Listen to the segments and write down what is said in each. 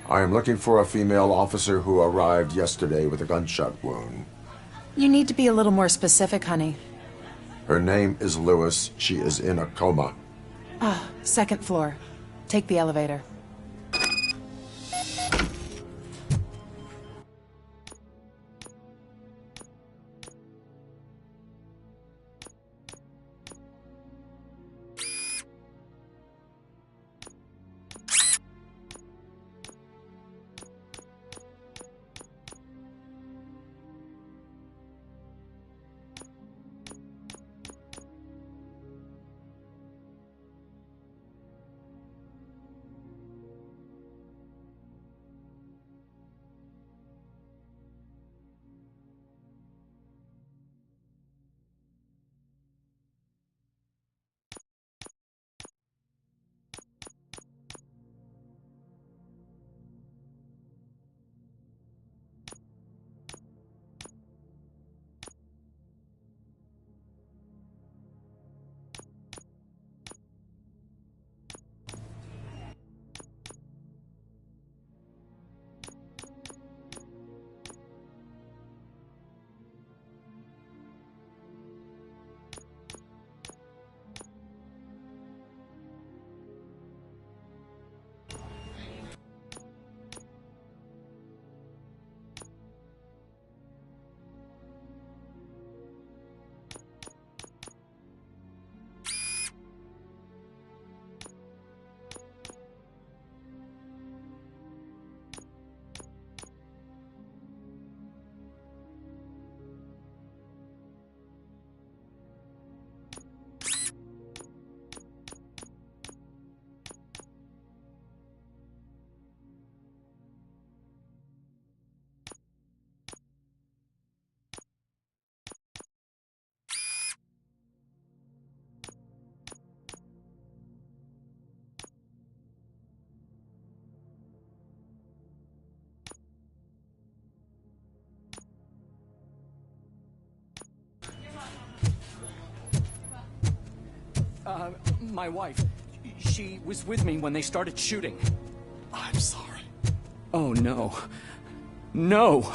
I am looking for a female officer who arrived yesterday with a gunshot wound. You need to be a little more specific, honey. Her name is Lewis. She is in a coma. Ah, second floor. Take the elevator. My wife. She was with me when they started shooting. I'm sorry. Oh, no. No!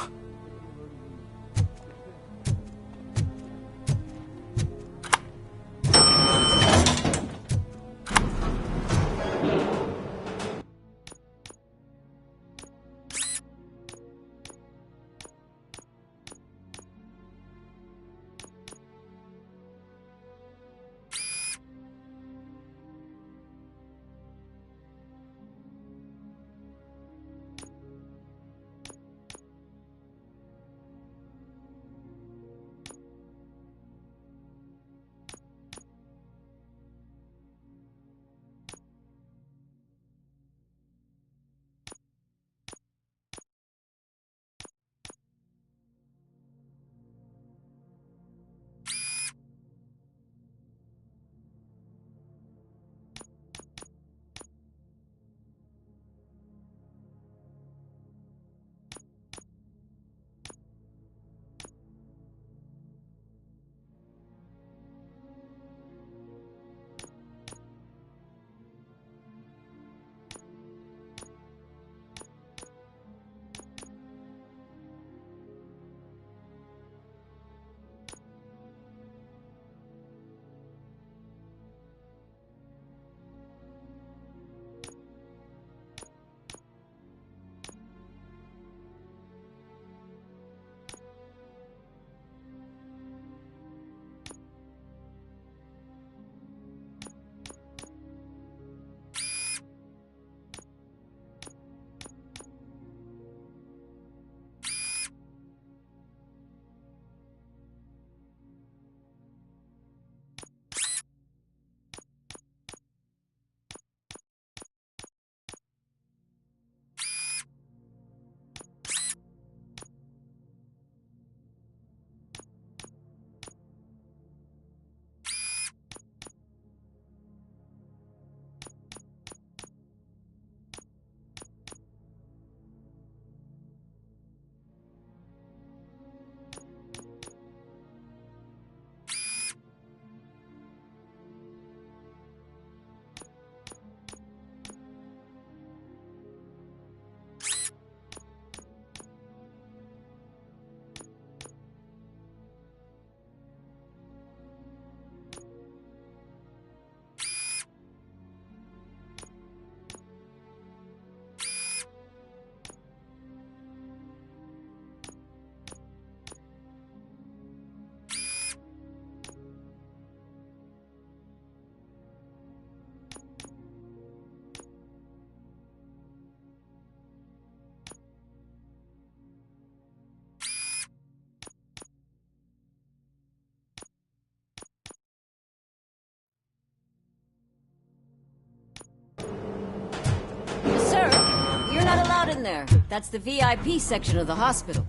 not allowed in there. That's the VIP section of the hospital.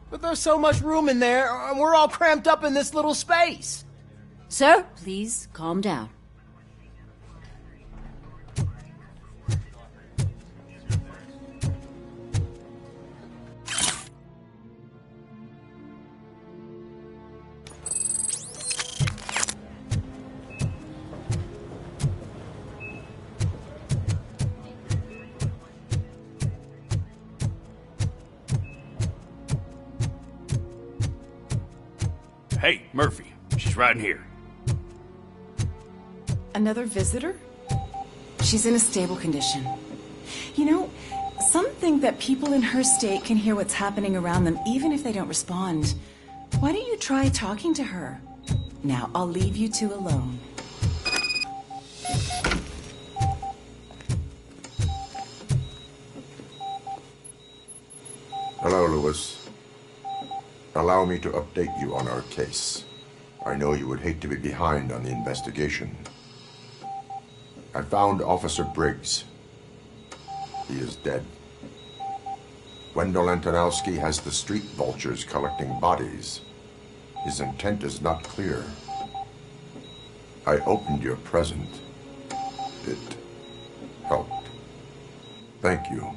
But there's so much room in there, and we're all cramped up in this little space. Sir, please calm down. Hey, Murphy. She's right in here. Another visitor? She's in a stable condition. You know, some think that people in her state can hear what's happening around them even if they don't respond. Why don't you try talking to her? Now, I'll leave you two alone. Hello, Lewis. Allow me to update you on our case. I know you would hate to be behind on the investigation. I found Officer Briggs. He is dead. Wendell Antonowski has the street vultures collecting bodies. His intent is not clear. I opened your present. It helped. Thank you.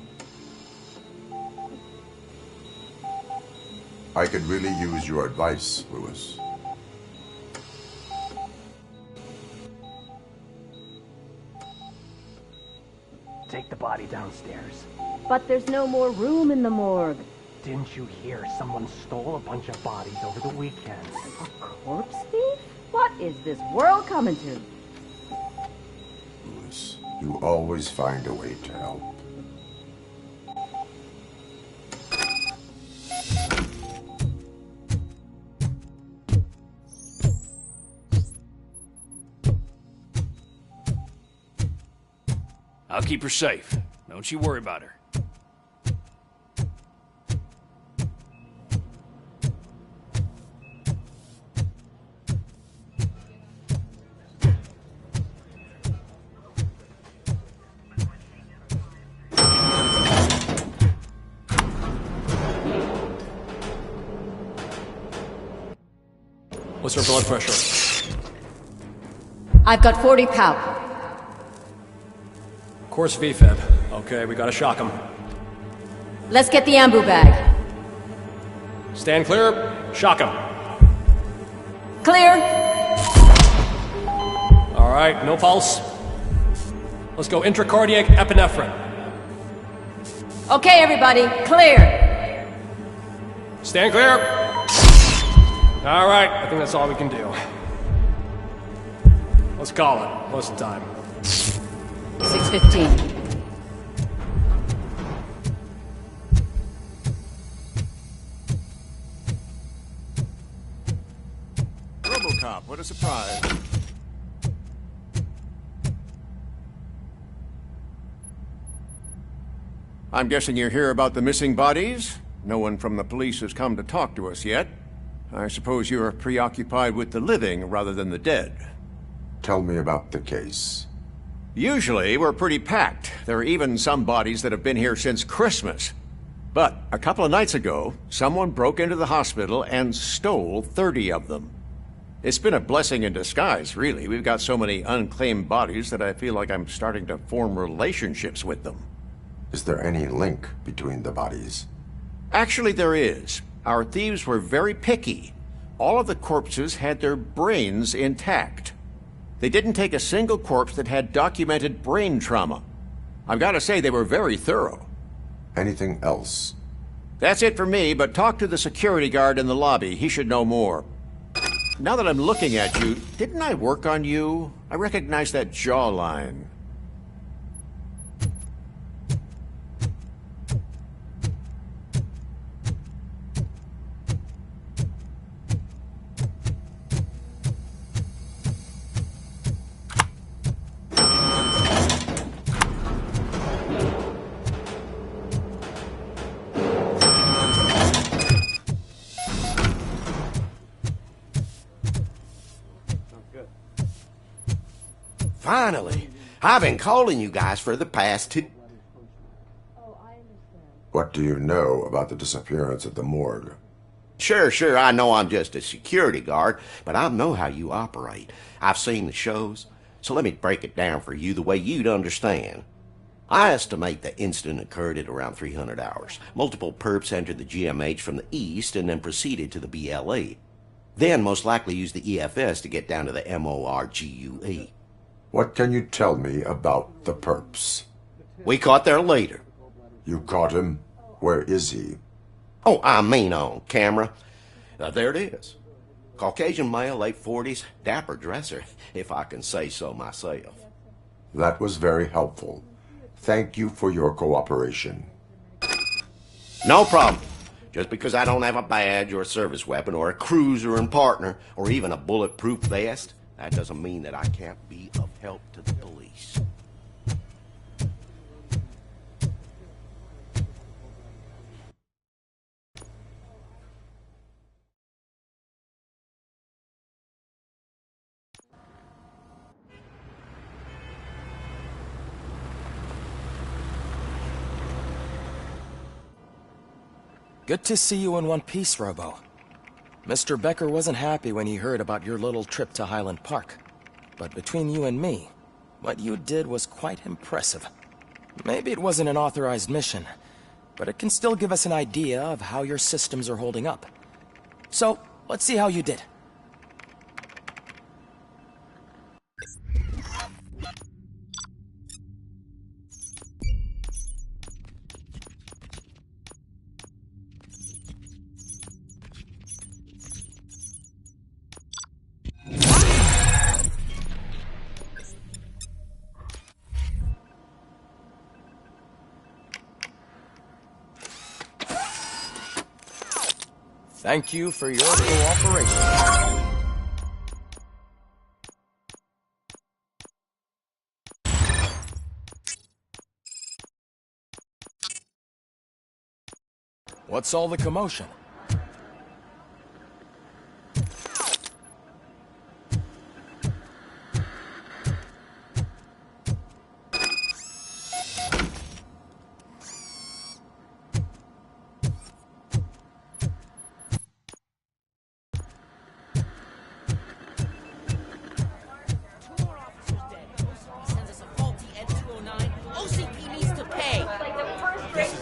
I could really use your advice, Lewis. Take the body downstairs. But there's no more room in the morgue. Didn't you hear someone stole a bunch of bodies over the weekend? A corpse thief? What is this world coming to? Lewis, you always find a way to help. I'll keep her safe. Don't you worry about her. What's her blood pressure? I've got 40 pow. Course VFib. Okay, we gotta shock him. Let's get the ambu bag. Stand clear. Shock him. Clear. All right, no pulse. Let's go intracardiac epinephrine. Okay, everybody, clear. Stand clear. All right, I think that's all we can do. Let's call it. What's the time? 6:15. RoboCop, what a surprise. I'm guessing you're here about the missing bodies? No one from the police has come to talk to us yet. I suppose you're preoccupied with the living rather than the dead. Tell me about the case. Usually, we're pretty packed. There are even some bodies that have been here since Christmas. But a couple of nights ago, someone broke into the hospital and stole 30 of them. It's been a blessing in disguise, really. We've got so many unclaimed bodies that I feel like I'm starting to form relationships with them. Is there any link between the bodies? Actually, there is. Our thieves were very picky. All of the corpses had their brains intact. They didn't take a single corpse that had documented brain trauma. I've got to say, they were very thorough. Anything else? That's it for me, but talk to the security guard in the lobby. He should know more. Now that I'm looking at you, didn't I work on you? I recognize that jawline. Finally. I've been calling you guys for the past 2... Oh, I'm What do you know about the disappearance at the morgue? Sure, I know I'm just a security guard, but I know how you operate. I've seen the shows, so let me break it down for you the way you'd understand. I estimate the incident occurred at around 300 hours. Multiple perps entered the GMH from the east and then proceeded to the BLE. Then most likely used the EFS to get down to the MORGUE. What can you tell me about the perps? We caught their leader. You caught him? Where is he? Oh, I mean on camera. There it is. Caucasian male, late 40s, dapper dresser, if I can say so myself. That was very helpful. Thank you for your cooperation. No problem. Just because I don't have a badge or a service weapon or a cruiser and partner or even a bulletproof vest, that doesn't mean that I can't be of help to the police. Good to see you in one piece, Robo. Mr. Becker wasn't happy when he heard about your little trip to Highland Park. But between you and me, what you did was quite impressive. Maybe it wasn't an authorized mission, but it can still give us an idea of how your systems are holding up. So, let's see how you did. Thank you for your cooperation. What's all the commotion?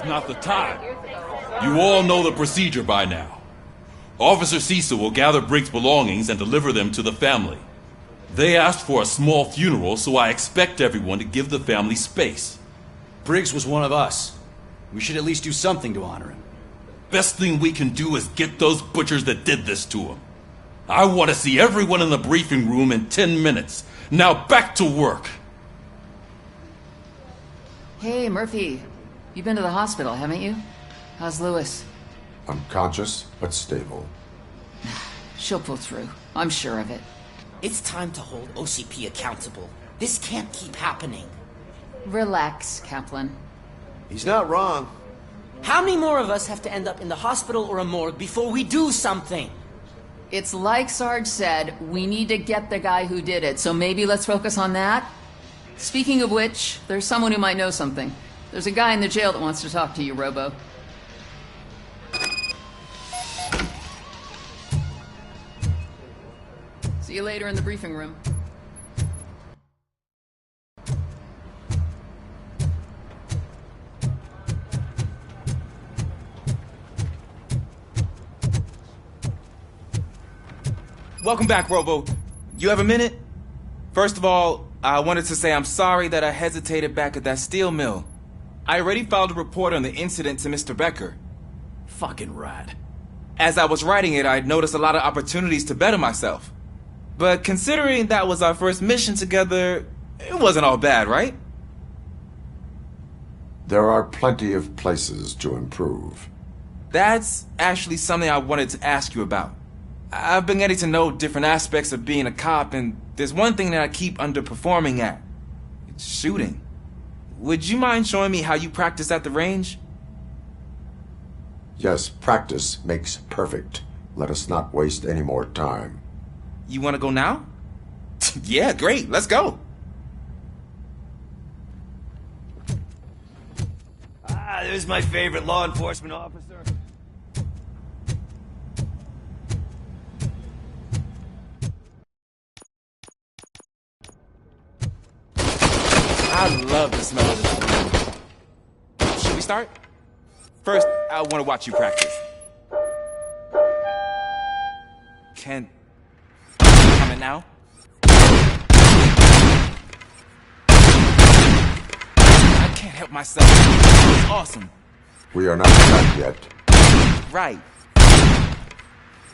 Not the time. You all know the procedure by now. Officer Cecil will gather Briggs' belongings and deliver them to the family. They asked for a small funeral, so I expect everyone to give the family space. Briggs was one of us. We should at least do something to honor him. Best thing we can do is get those butchers that did this to him. I want to see everyone in the briefing room in 10 minutes. Now back to work. Hey, Murphy. You've been to the hospital, haven't you? How's Lewis? Unconscious, but stable. She'll pull through. I'm sure of it. It's time to hold OCP accountable. This can't keep happening. Relax, Kaplan. He's not wrong. How many more of us have to end up in the hospital or a morgue before we do something? It's like Sarge said, we need to get the guy who did it, so maybe let's focus on that? Speaking of which, there's someone who might know something. There's a guy in the jail that wants to talk to you, Robo. See you later in the briefing room. Welcome back, Robo. You have a minute? First of all, I wanted to say I'm sorry that I hesitated back at that steel mill. I already filed a report on the incident to Mr. Becker. Fucking rad. As I was writing it, I'd noticed a lot of opportunities to better myself. But considering that was our first mission together, it wasn't all bad, right? There are plenty of places to improve. That's actually something I wanted to ask you about. I've been getting to know different aspects of being a cop, and there's one thing that I keep underperforming at. It's shooting. Would you mind showing me how you practice at the range? Yes, practice makes perfect. Let us not waste any more time. You want to go now? Yeah, great. Let's go. There's my favorite law enforcement officer. I love the smell of this room. Should we start? First, I want to watch you practice. Can... Coming now? I can't help myself. It's awesome. We are not done yet. Right.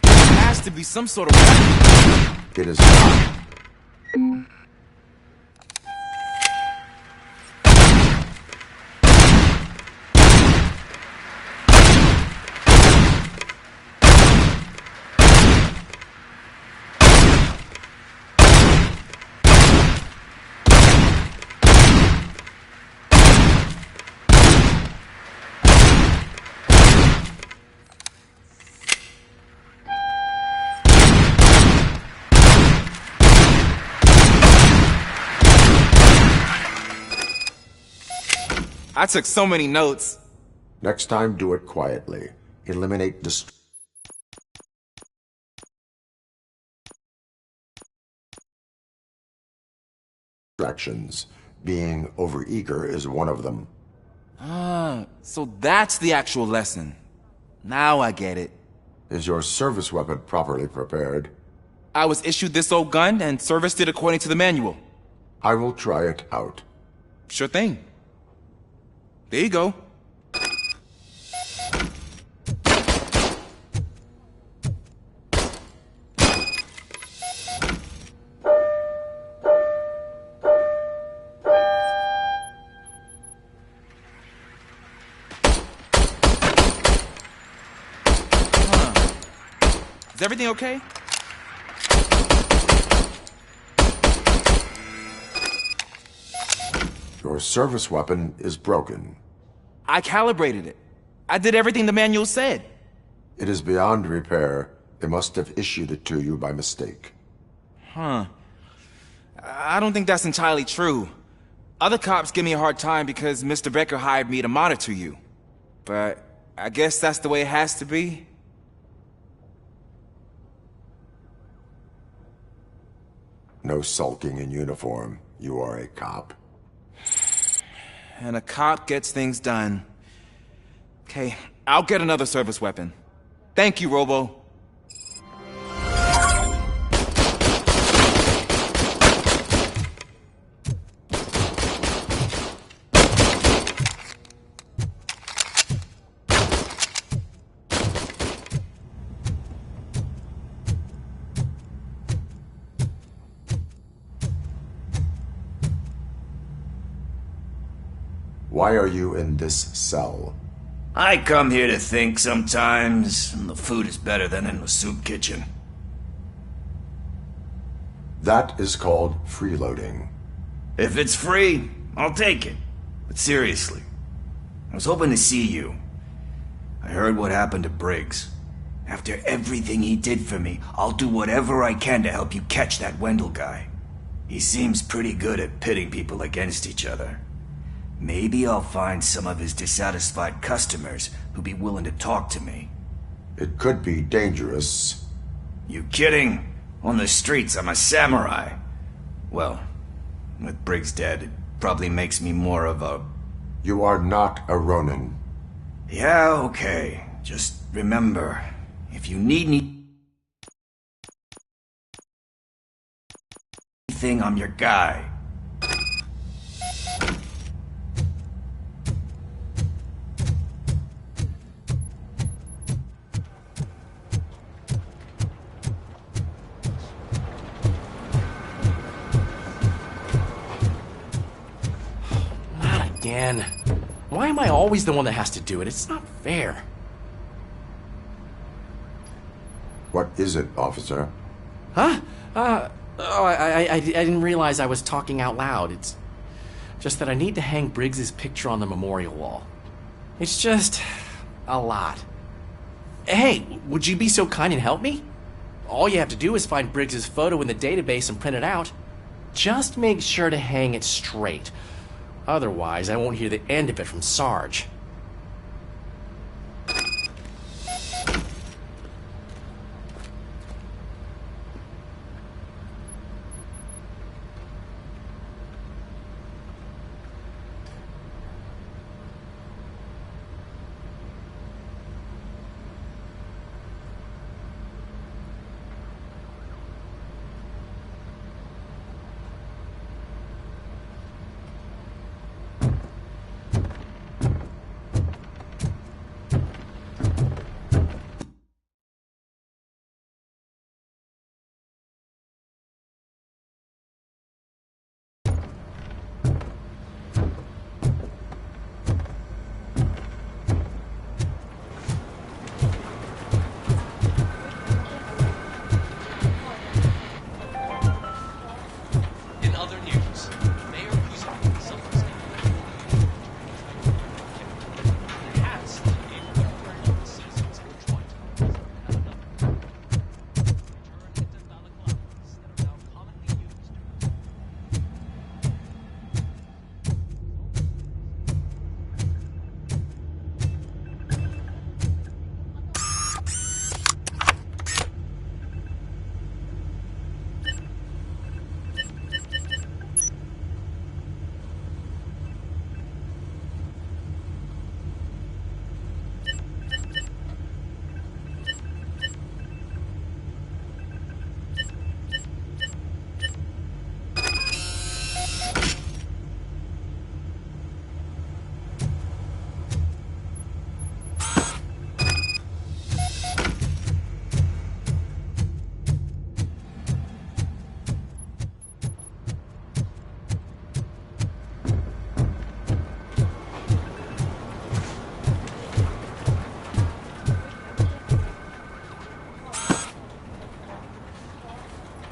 There has to be some sort of... It is not. I took so many notes. Next time, do it quietly. Eliminate distractions. Being overeager is one of them. Ah, so that's the actual lesson. Now I get it. Is your service weapon properly prepared? I was issued this old gun and serviced it according to the manual. I will try it out. Sure thing. There you go. Is everything okay? Your service weapon is broken. I calibrated it. I did everything the manual said. It is beyond repair. They must have issued it to you by mistake. Huh. I don't think that's entirely true. Other cops give me a hard time because Mr. Becker hired me to monitor you. But I guess that's the way it has to be. No sulking in uniform. You are a cop. And a cop gets things done. Okay, I'll get another service weapon. Thank you, Robo. Why are you in this cell? I come here to think sometimes, and the food is better than in the soup kitchen. That is called freeloading. If it's free, I'll take it. But seriously, I was hoping to see you. I heard what happened to Briggs. After everything he did for me, I'll do whatever I can to help you catch that Wendell guy. He seems pretty good at pitting people against each other. Maybe I'll find some of his dissatisfied customers who'd be willing to talk to me. It could be dangerous. You kidding? On the streets, I'm a samurai. Well, with Briggs dead, it probably makes me more of a... You are not a Ronin. Yeah, okay. Just remember, if you need anything, I'm your guy. Again. Why am I always the one that has to do it? It's not fair. What is it, officer? Huh? I didn't realize I was talking out loud. It's just that I need to hang Briggs's picture on the memorial wall. It's just a lot. Hey, would you be so kind and help me? All you have to do is find Briggs's photo in the database and print it out. Just make sure to hang it straight. Otherwise, I won't hear the end of it from Sarge.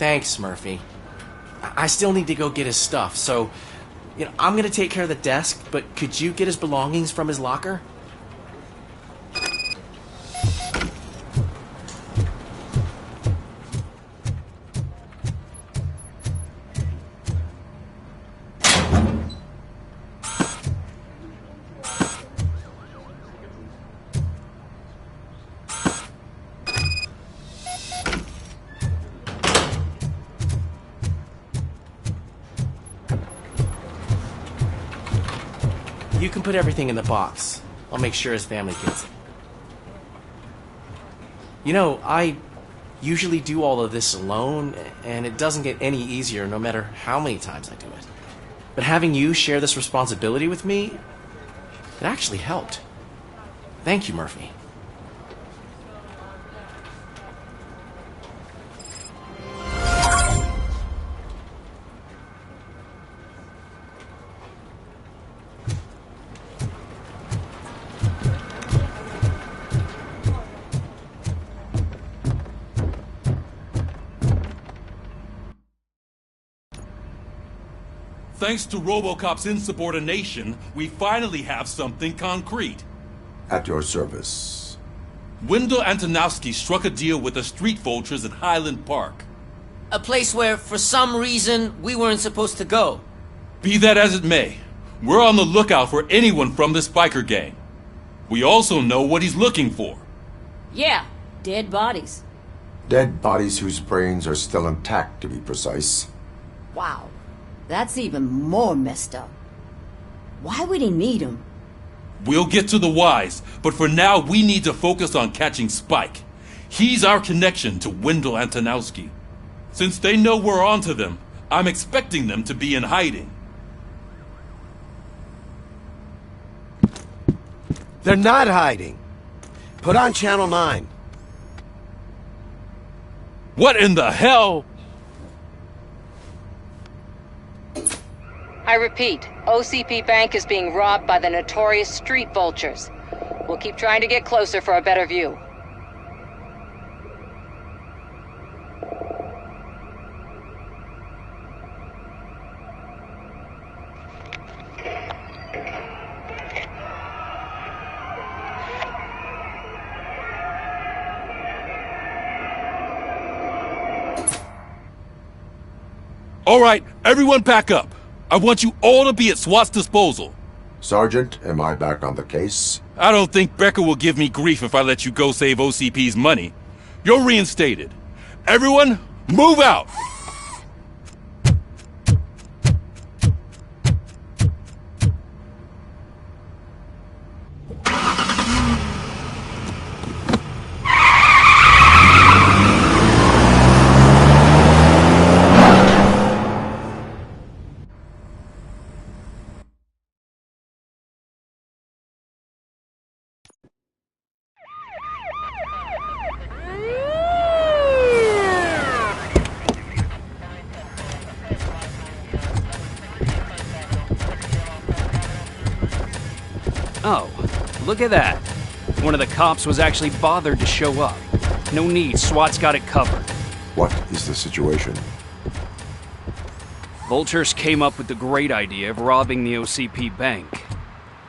Thanks, Murphy. I still need to go get his stuff, so... I'm gonna take care of the desk, but could you get his belongings from his locker? You can put everything in the box. I'll make sure his family gets it. I usually do all of this alone, and it doesn't get any easier no matter how many times I do it. But having you share this responsibility with me, it actually helped. Thank you, Murphy. Thanks to RoboCop's insubordination, we finally have something concrete. At your service. Wendell Antonowski struck a deal with the street vultures at Highland Park. A place where, for some reason, we weren't supposed to go. Be that as it may, we're on the lookout for anyone from this biker gang. We also know what he's looking for. Yeah, dead bodies. Dead bodies whose brains are still intact, to be precise. Wow, that's even more messed up. Why would he need them? We'll get to the whys, but for now we need to focus on catching Spike. He's our connection to Wendell Antonowski. Since they know we're onto them, I'm expecting them to be in hiding. They're not hiding. Put on Channel 9. What in the hell? I repeat, OCP Bank is being robbed by the notorious street vultures. We'll keep trying to get closer for a better view. All right, everyone pack up. I want you all to be at SWAT's disposal. Sergeant, am I back on the case? I don't think Becker will give me grief if I let you go save OCP's money. You're reinstated. Everyone, move out! Oh, look at that. One of the cops was actually bothered to show up. No need, SWAT's got it covered. What is the situation? Vultures came up with the great idea of robbing the OCP bank.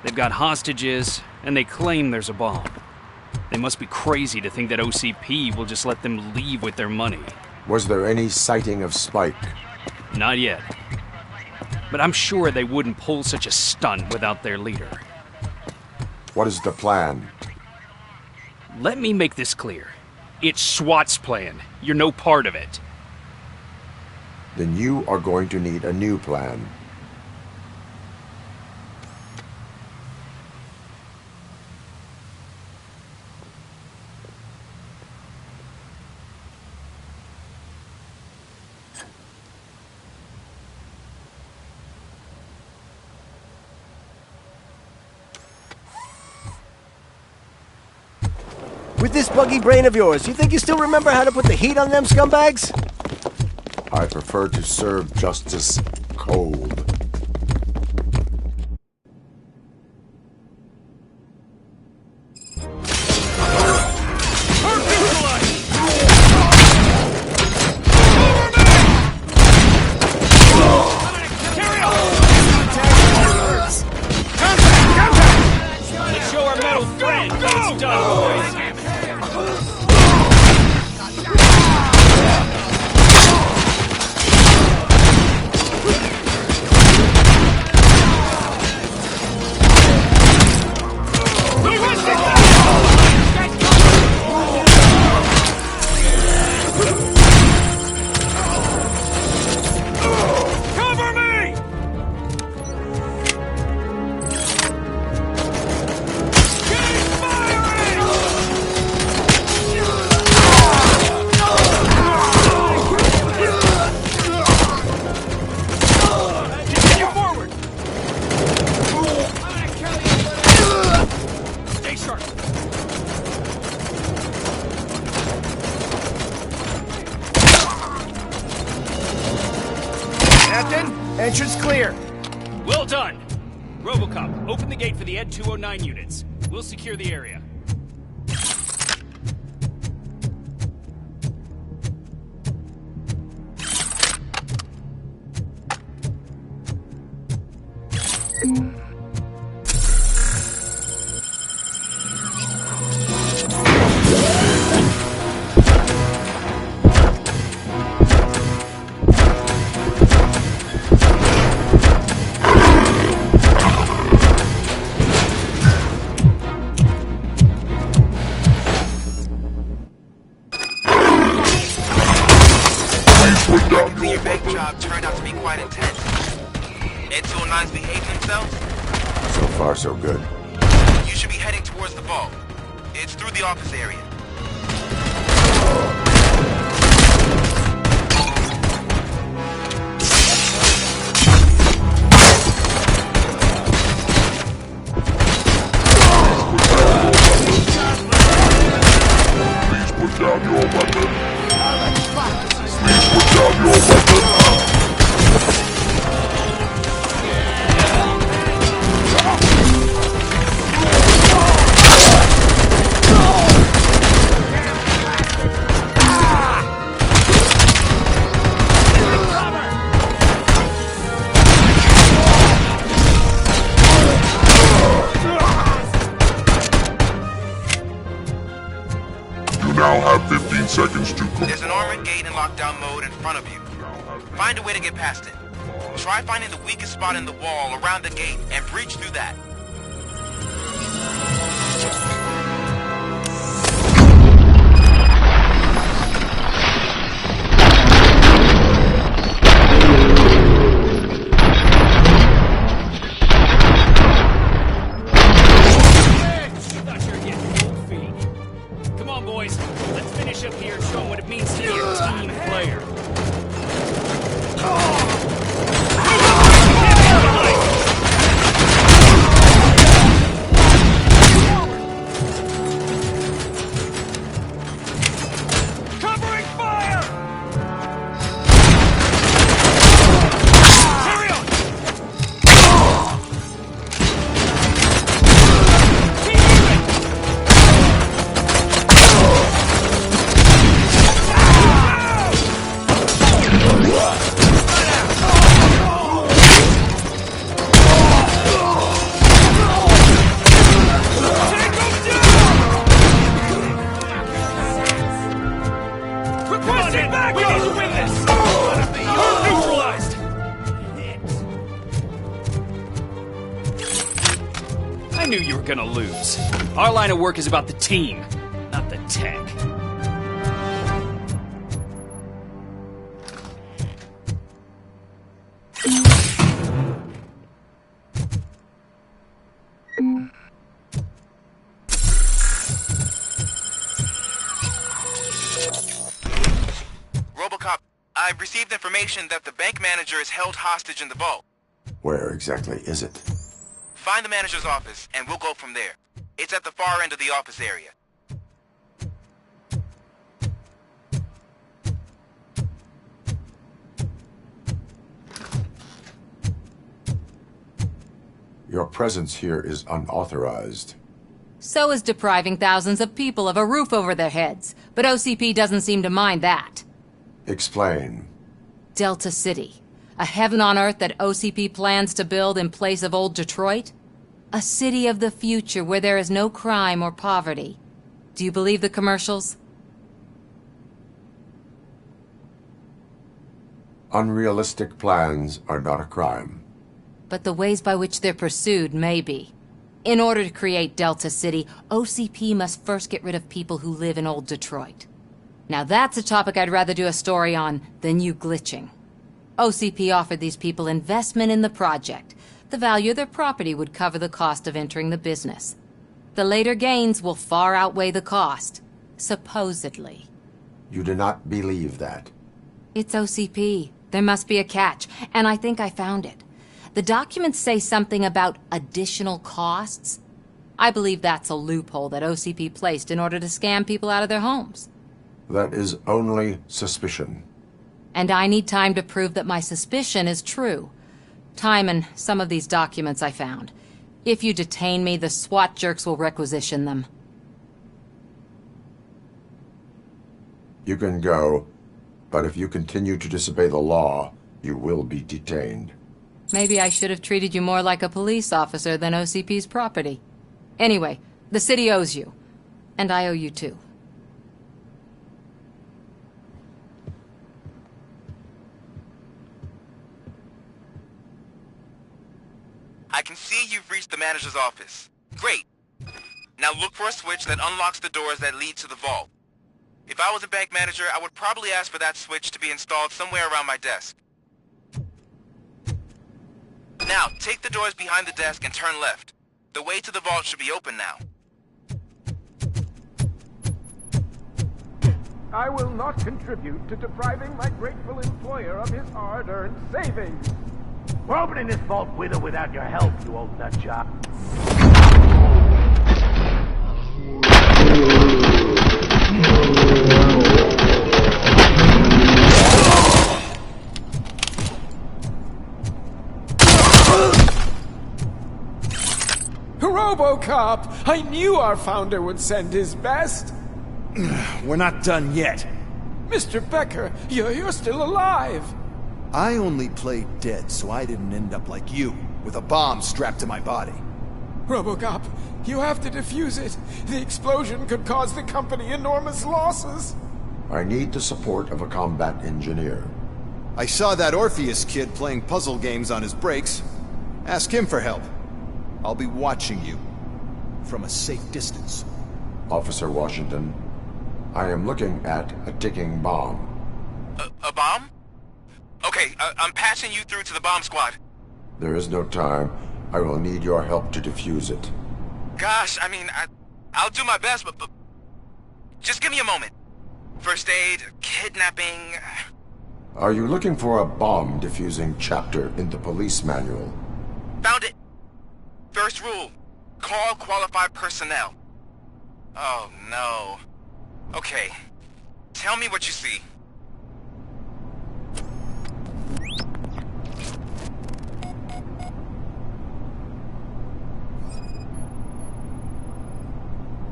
They've got hostages, and they claim there's a bomb. They must be crazy to think that OCP will just let them leave with their money. Was there any sighting of Spike? Not yet. But I'm sure they wouldn't pull such a stunt without their leader. What is the plan? Let me make this clear. It's SWAT's plan. You're no part of it. Then you are going to need a new plan. With this buggy brain of yours, you think you still remember how to put the heat on them scumbags? I prefer to serve justice cold. Well done, boys. Entrance clear. Well done. Robocop, open the gate for the Ed 209 units. We'll secure the area. Your bank job turned out to be quite intense. Ed 209's behaving themselves? So far, so good. You should be heading towards the vault. It's through the office area. Please put down your weapon. Please put down your weapon. You now have 15 seconds to complete. There's an armored gate in lockdown mode in front of you. Find a way to get past it. Try finding the weakest spot in the wall around the gate and breach through that. Thought you were getting cold feet. Come on, boys. Let's finish up here and show them what it means to be a team player. Covering fire! Carry on! Keep moving! Requesting backup! We need to win this! Neutralized! I knew you were gonna lose. Our line of work is about the team, not the tech. Robocop, I've received information that the bank manager is held hostage in the vault. Where exactly is it? Find the manager's office, and we'll go from there. It's at the far end of the office area. Your presence here is unauthorized. So is depriving thousands of people of a roof over their heads. But OCP doesn't seem to mind that. Explain. Delta City. A heaven on earth that OCP plans to build in place of old Detroit? A city of the future where there is no crime or poverty. Do you believe the commercials? Unrealistic plans are not a crime. But the ways by which they're pursued may be. In order to create Delta City, OCP must first get rid of people who live in old Detroit. Now that's a topic I'd rather do a story on than you glitching. OCP offered these people investment in the project. The value of their property would cover the cost of entering the business. The later gains will far outweigh the cost, supposedly. You do not believe that. It's OCP. There must be a catch, and I think I found it. The documents say something about additional costs. I believe that's a loophole that OCP placed in order to scam people out of their homes. That is only suspicion. And I need time to prove that my suspicion is true. Time and some of these documents I found. If you detain me, the SWAT jerks will requisition them. You can go, but if you continue to disobey the law, you will be detained. Maybe I should have treated you more like a police officer than OCP's property. Anyway, the city owes you. And I owe you too. I can see you've reached the manager's office. Great. Now look for a switch that unlocks the doors that lead to the vault. If I was a bank manager, I would probably ask for that switch to be installed somewhere around my desk. Now, take the doors behind the desk and turn left. The way to the vault should be open now. I will not contribute to depriving my grateful employer of his hard-earned savings. We're opening this vault with or without your help, you old nutjob. RoboCop! I knew our founder would send his best! We're not done yet. Mr. Becker, you're still alive! I only played dead so I didn't end up like you, with a bomb strapped to my body. RoboCop, you have to defuse it. The explosion could cause the company enormous losses. I need the support of a combat engineer. I saw that Orpheus kid playing puzzle games on his breaks. Ask him for help. I'll be watching you. From a safe distance. Officer Washington, I am looking at a ticking bomb. A bomb? Okay, I'm passing you through to the bomb squad. There is no time. I will need your help to defuse it. Gosh, I mean, I'll do my best, but just give me a moment. First aid, kidnapping... Are you looking for a bomb defusing chapter in the police manual? Found it! First rule, call qualified personnel. Oh, no. Okay, tell me what you see.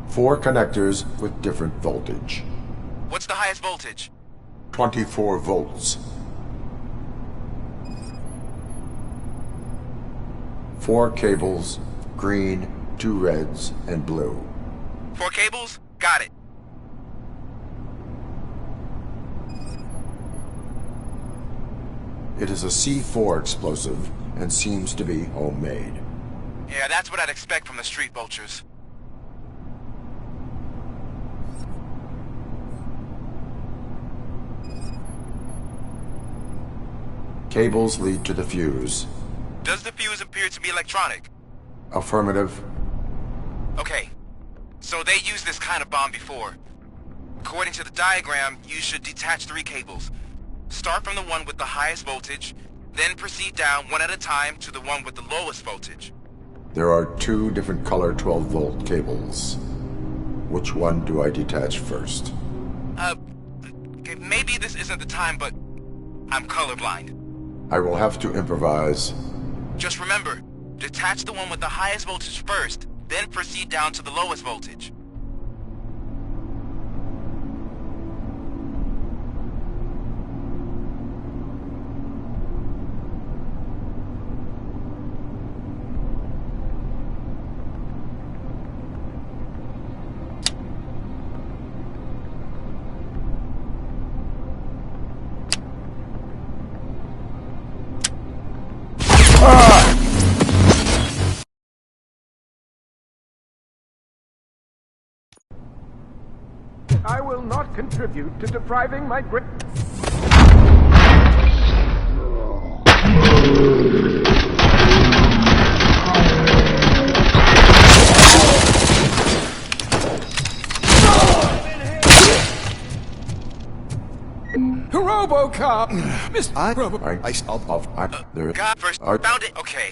Four connectors with different voltage. What's the highest voltage? 24 volts. 4 cables, green, 2 reds, and blue. 4 cables? Got it. It is a C4 explosive and seems to be homemade. Yeah, that's what I'd expect from the street vultures. Cables lead to the fuse. Does the fuse appear to be electronic? Affirmative. Okay, so they used this kind of bomb before. According to the diagram, you should detach 3 cables. Start from the one with the highest voltage, then proceed down one at a time to the one with the lowest voltage. There are 2 different color 12-volt cables. Which one do I detach first? Maybe this isn't the time, but I'm colorblind. I will have to improvise. Just remember, detach the one with the highest voltage first, then proceed down to the lowest voltage. I will not contribute to depriving my great... RoboCop! Mr. Robo... Got first. Found it. Okay.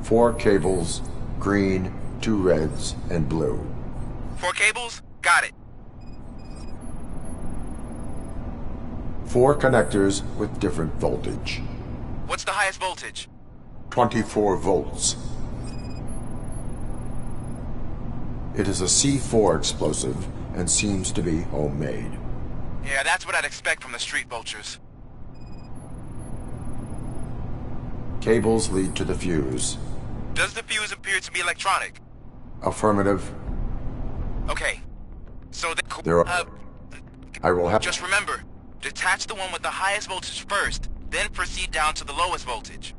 Four cables, green, 2 reds, and blue. 4 cables? Got it. 4 connectors with different voltage. What's the highest voltage? 24 volts. It is a C4 explosive and seems to be homemade. Yeah, that's what I'd expect from the street vultures. Cables lead to the fuse. Does the fuse appear to be electronic? Affirmative. Okay. So I will have... Just remember, detach the one with the highest voltage first, then proceed down to the lowest voltage.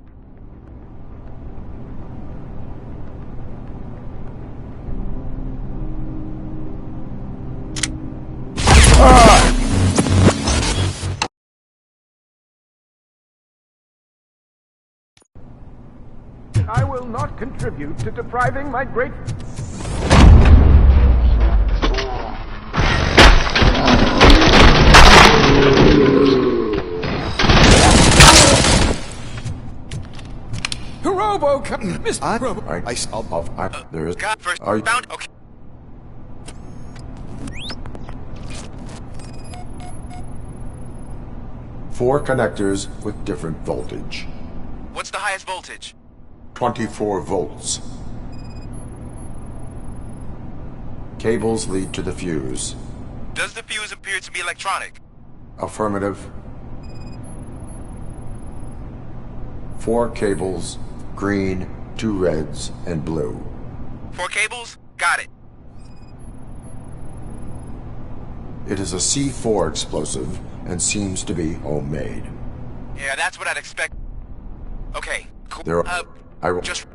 I will not contribute to depriving my great... RoboCop! Mr. Robo... There is... Got first. Found it. Okay. Four connectors with different voltage. What's the highest voltage? 24 volts. Cables lead to the fuse. Does the fuse appear to be electronic? Affirmative. 4 cables, green, 2 reds, and blue. 4 cables? Got it. It is a C4 explosive and seems to be homemade. Yeah, that's what I'd expect. Okay, cool. I will... Just...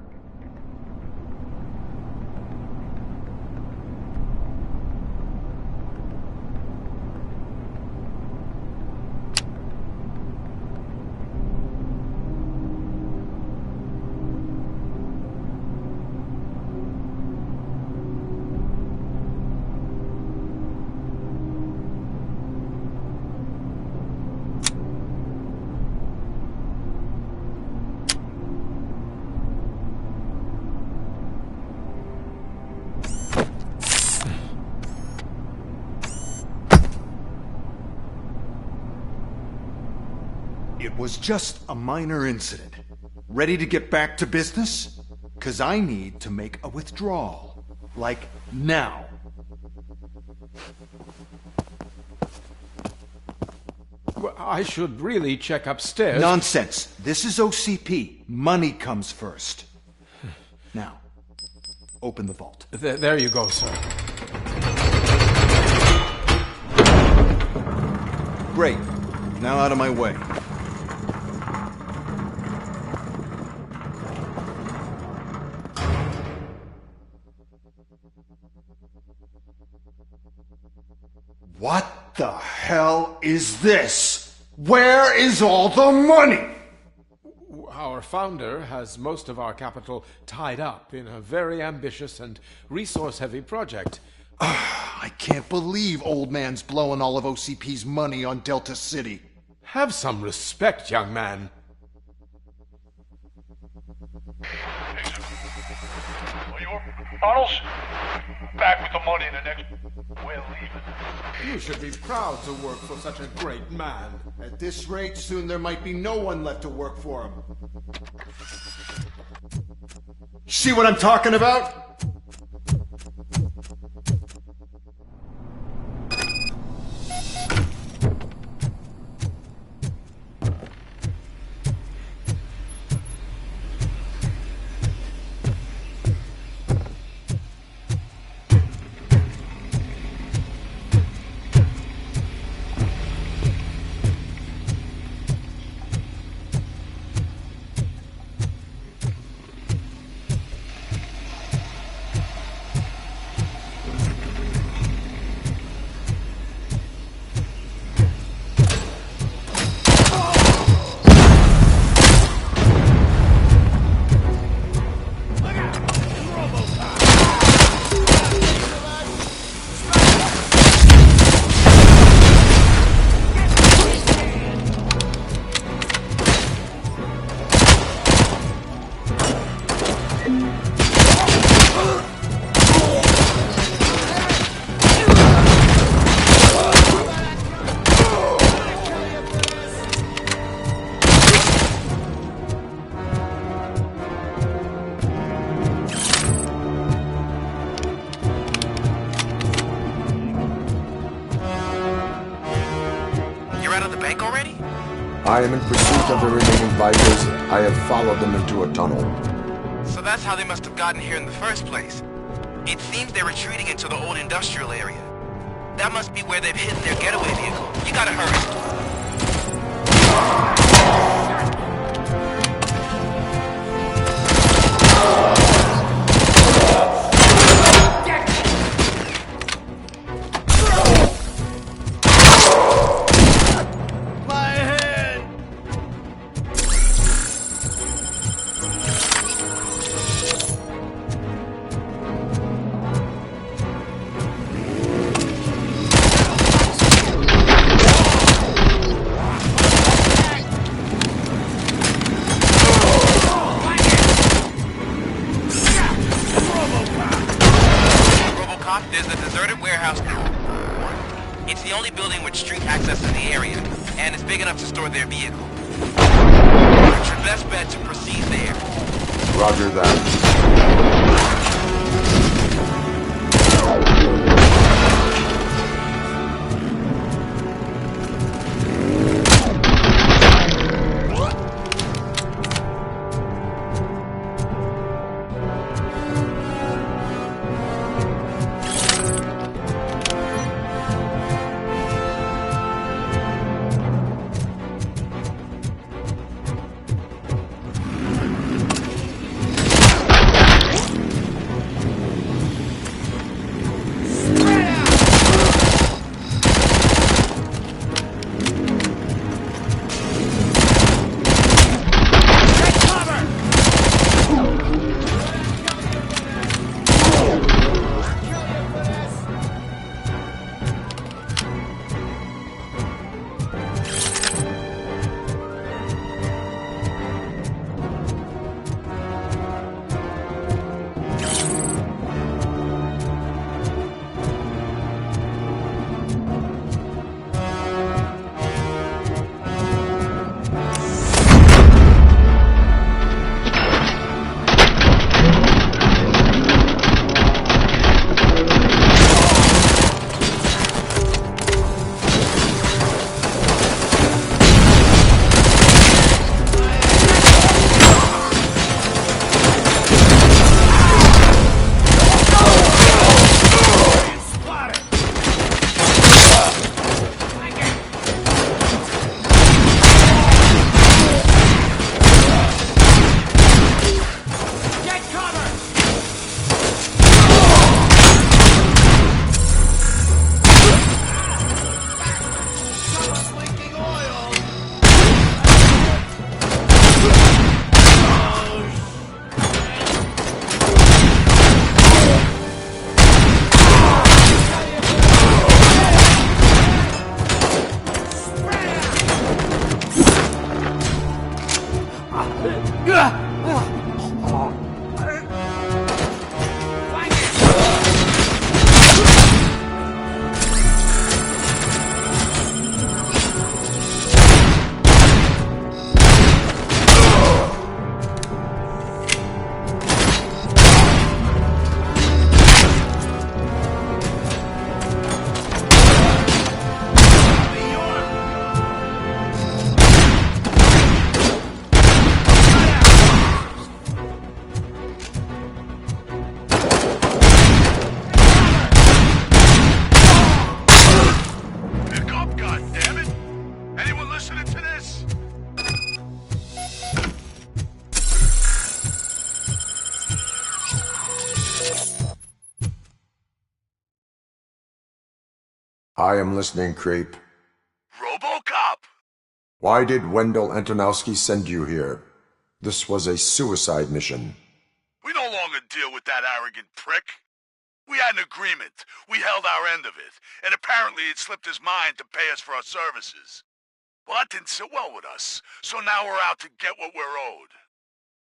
It was just a minor incident. Ready to get back to business? 'Cause I need to make a withdrawal. Like, now. Well, I should really check upstairs. Nonsense. This is OCP. Money comes first. Now, open the vault. There you go, sir. Great. Now out of my way. What the hell is this? Where is all the money? Our founder has most of our capital tied up in a very ambitious and resource-heavy project. I can't believe old man's blowing all of OCP's money on Delta City. Have some respect, young man. Bottles? Back with the money in the next... We're leaving. You should be proud to work for such a great man. At this rate, soon there might be no one left to work for him. See what I'm talking about? I am in pursuit of the remaining Vipers. I have followed them into a tunnel. So that's how they must have gotten here in the first place. It seems they're retreating into the old industrial area. That must be where they've hidden their getaway vehicle. You gotta hurry. There's a deserted warehouse. It's the only building with street access in the area, and it's big enough to store their vehicle. It's your best bet to proceed there. Roger that. I am listening, Creep. RoboCop! Why did Wendell Antonowski send you here? This was a suicide mission. We no longer deal with that arrogant prick. We had an agreement. We held our end of it, and apparently it slipped his mind to pay us for our services. Well, that didn't sit well with us, so now we're out to get what we're owed.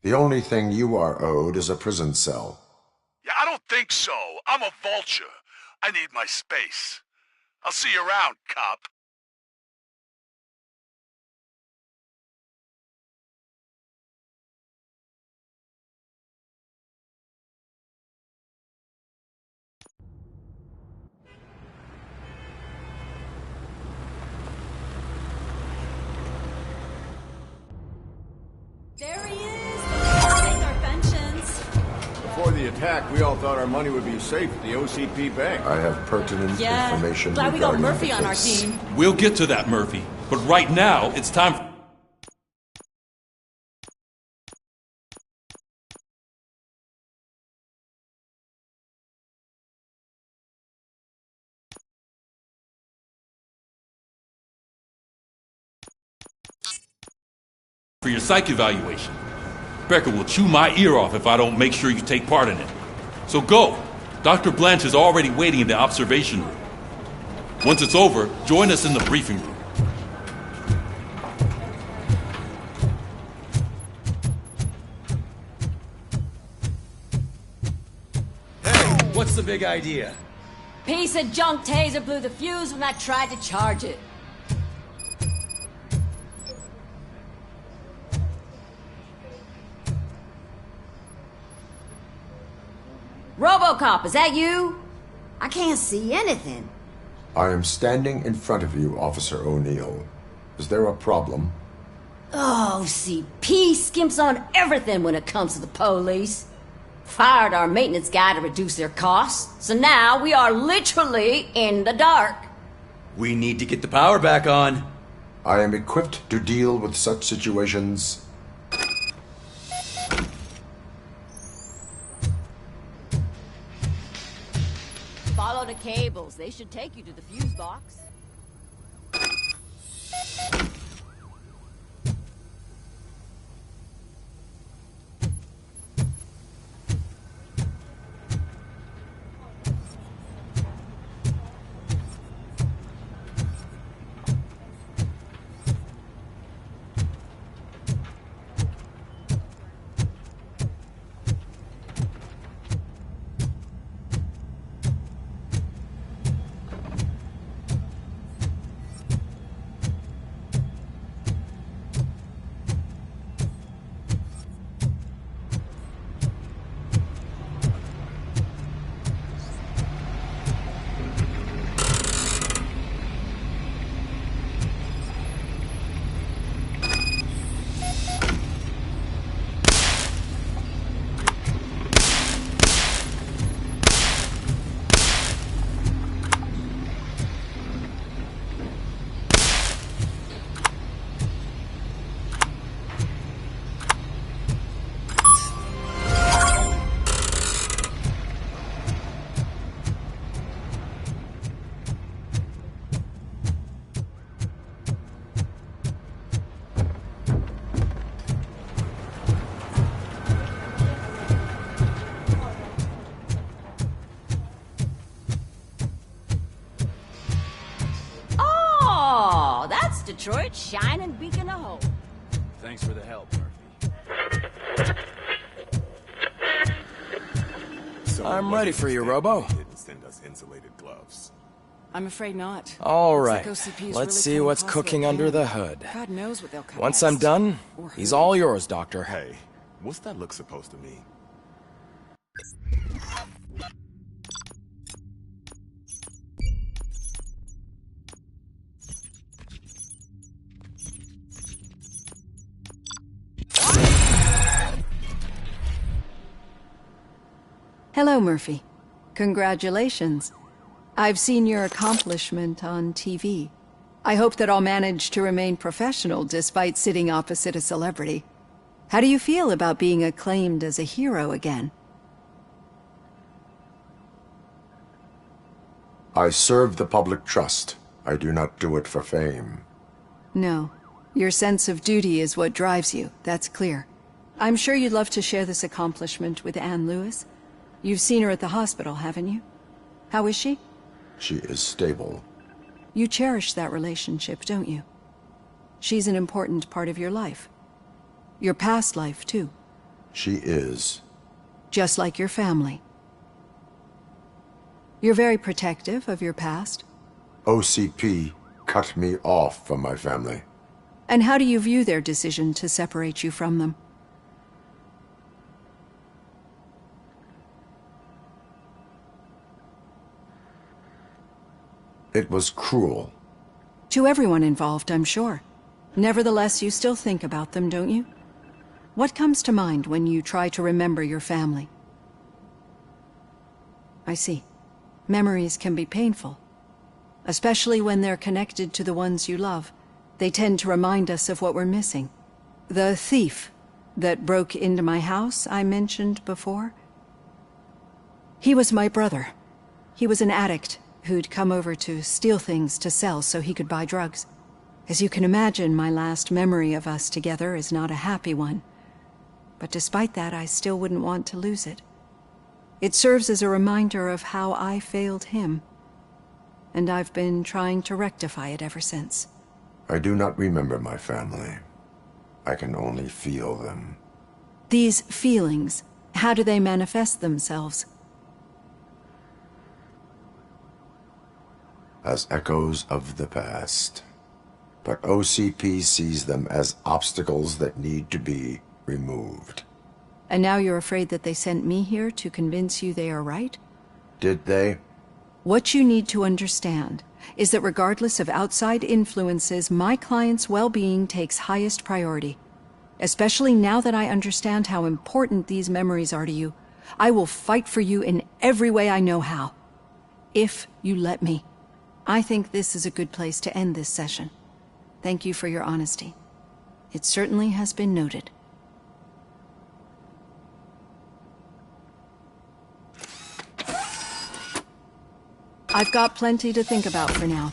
The only thing you are owed is a prison cell. Yeah, I don't think so. I'm a vulture. I need my space. I'll see you around, cop. There he is! Take our pensions. Before the attack, we all thought our money would be safe at the OCP bank. I have pertinent information Glad we got regarding Murphy the on our case. team. We'll get to that, Murphy. But right now, it's time for your psych evaluation. Becker will chew my ear off if I don't make sure you take part in it. So go. Dr. Blanche is already waiting in the observation room. Once it's over, join us in the briefing room. Hey, what's the big idea? Piece of junk taser blew the fuse when I tried to charge it. RoboCop, is that you? I can't see anything. I am standing in front of you, Officer O'Neill. Is there a problem? Oh, CP skimps on everything when it comes to the police. Fired our maintenance guy to reduce their costs, so now we are literally in the dark. We need to get the power back on. I am equipped to deal with such situations. Follow the cables. They should take you to the fuse box. Detroit, shining beacon of hope. Thanks for the help, Murphy. I'm ready for you, Robo. Didn't send us insulated gloves. I'm afraid not. All Looks right, like OCP is let's really see coming what's close to cooking their under plan. the hood. God knows what they'll come Once next. I'm done, Or he's who. all yours, Doctor. Hey, what's that look supposed to mean? Hello, Murphy. Congratulations. I've seen your accomplishment on TV. I hope that I'll manage to remain professional despite sitting opposite a celebrity. How do you feel about being acclaimed as a hero again? I serve the public trust. I do not do it for fame. No. Your sense of duty is what drives you, that's clear. I'm sure you'd love to share this accomplishment with Anne Lewis. You've seen her at the hospital, haven't you? How is she? She is stable. You cherish that relationship, don't you? She's an important part of your life. Your past life, too. She is. Just like your family. You're very protective of your past. OCP cut me off from my family. And how do you view their decision to separate you from them? It was cruel. To everyone involved, I'm sure. Nevertheless, you still think about them, don't you? What comes to mind when you try to remember your family? I see. Memories can be painful, especially when they're connected to the ones you love. They tend to remind us of what we're missing. The thief that broke into my house I mentioned before, he was my brother. He was an addict who'd come over to steal things to sell so he could buy drugs. As you can imagine, my last memory of us together is not a happy one. But despite that, I still wouldn't want to lose it. It serves as a reminder of how I failed him, and I've been trying to rectify it ever since. I do not remember my family. I can only feel them. These feelings, how do they manifest themselves? As echoes of the past. But OCP sees them as obstacles that need to be removed. And now you're afraid that they sent me here to convince you they are right? Did they? What you need to understand is that regardless of outside influences, my client's well-being takes highest priority. Especially now that I understand how important these memories are to you, I will fight for you in every way I know how. If you let me. I think this is a good place to end this session. Thank you for your honesty. It certainly has been noted. I've got plenty to think about for now.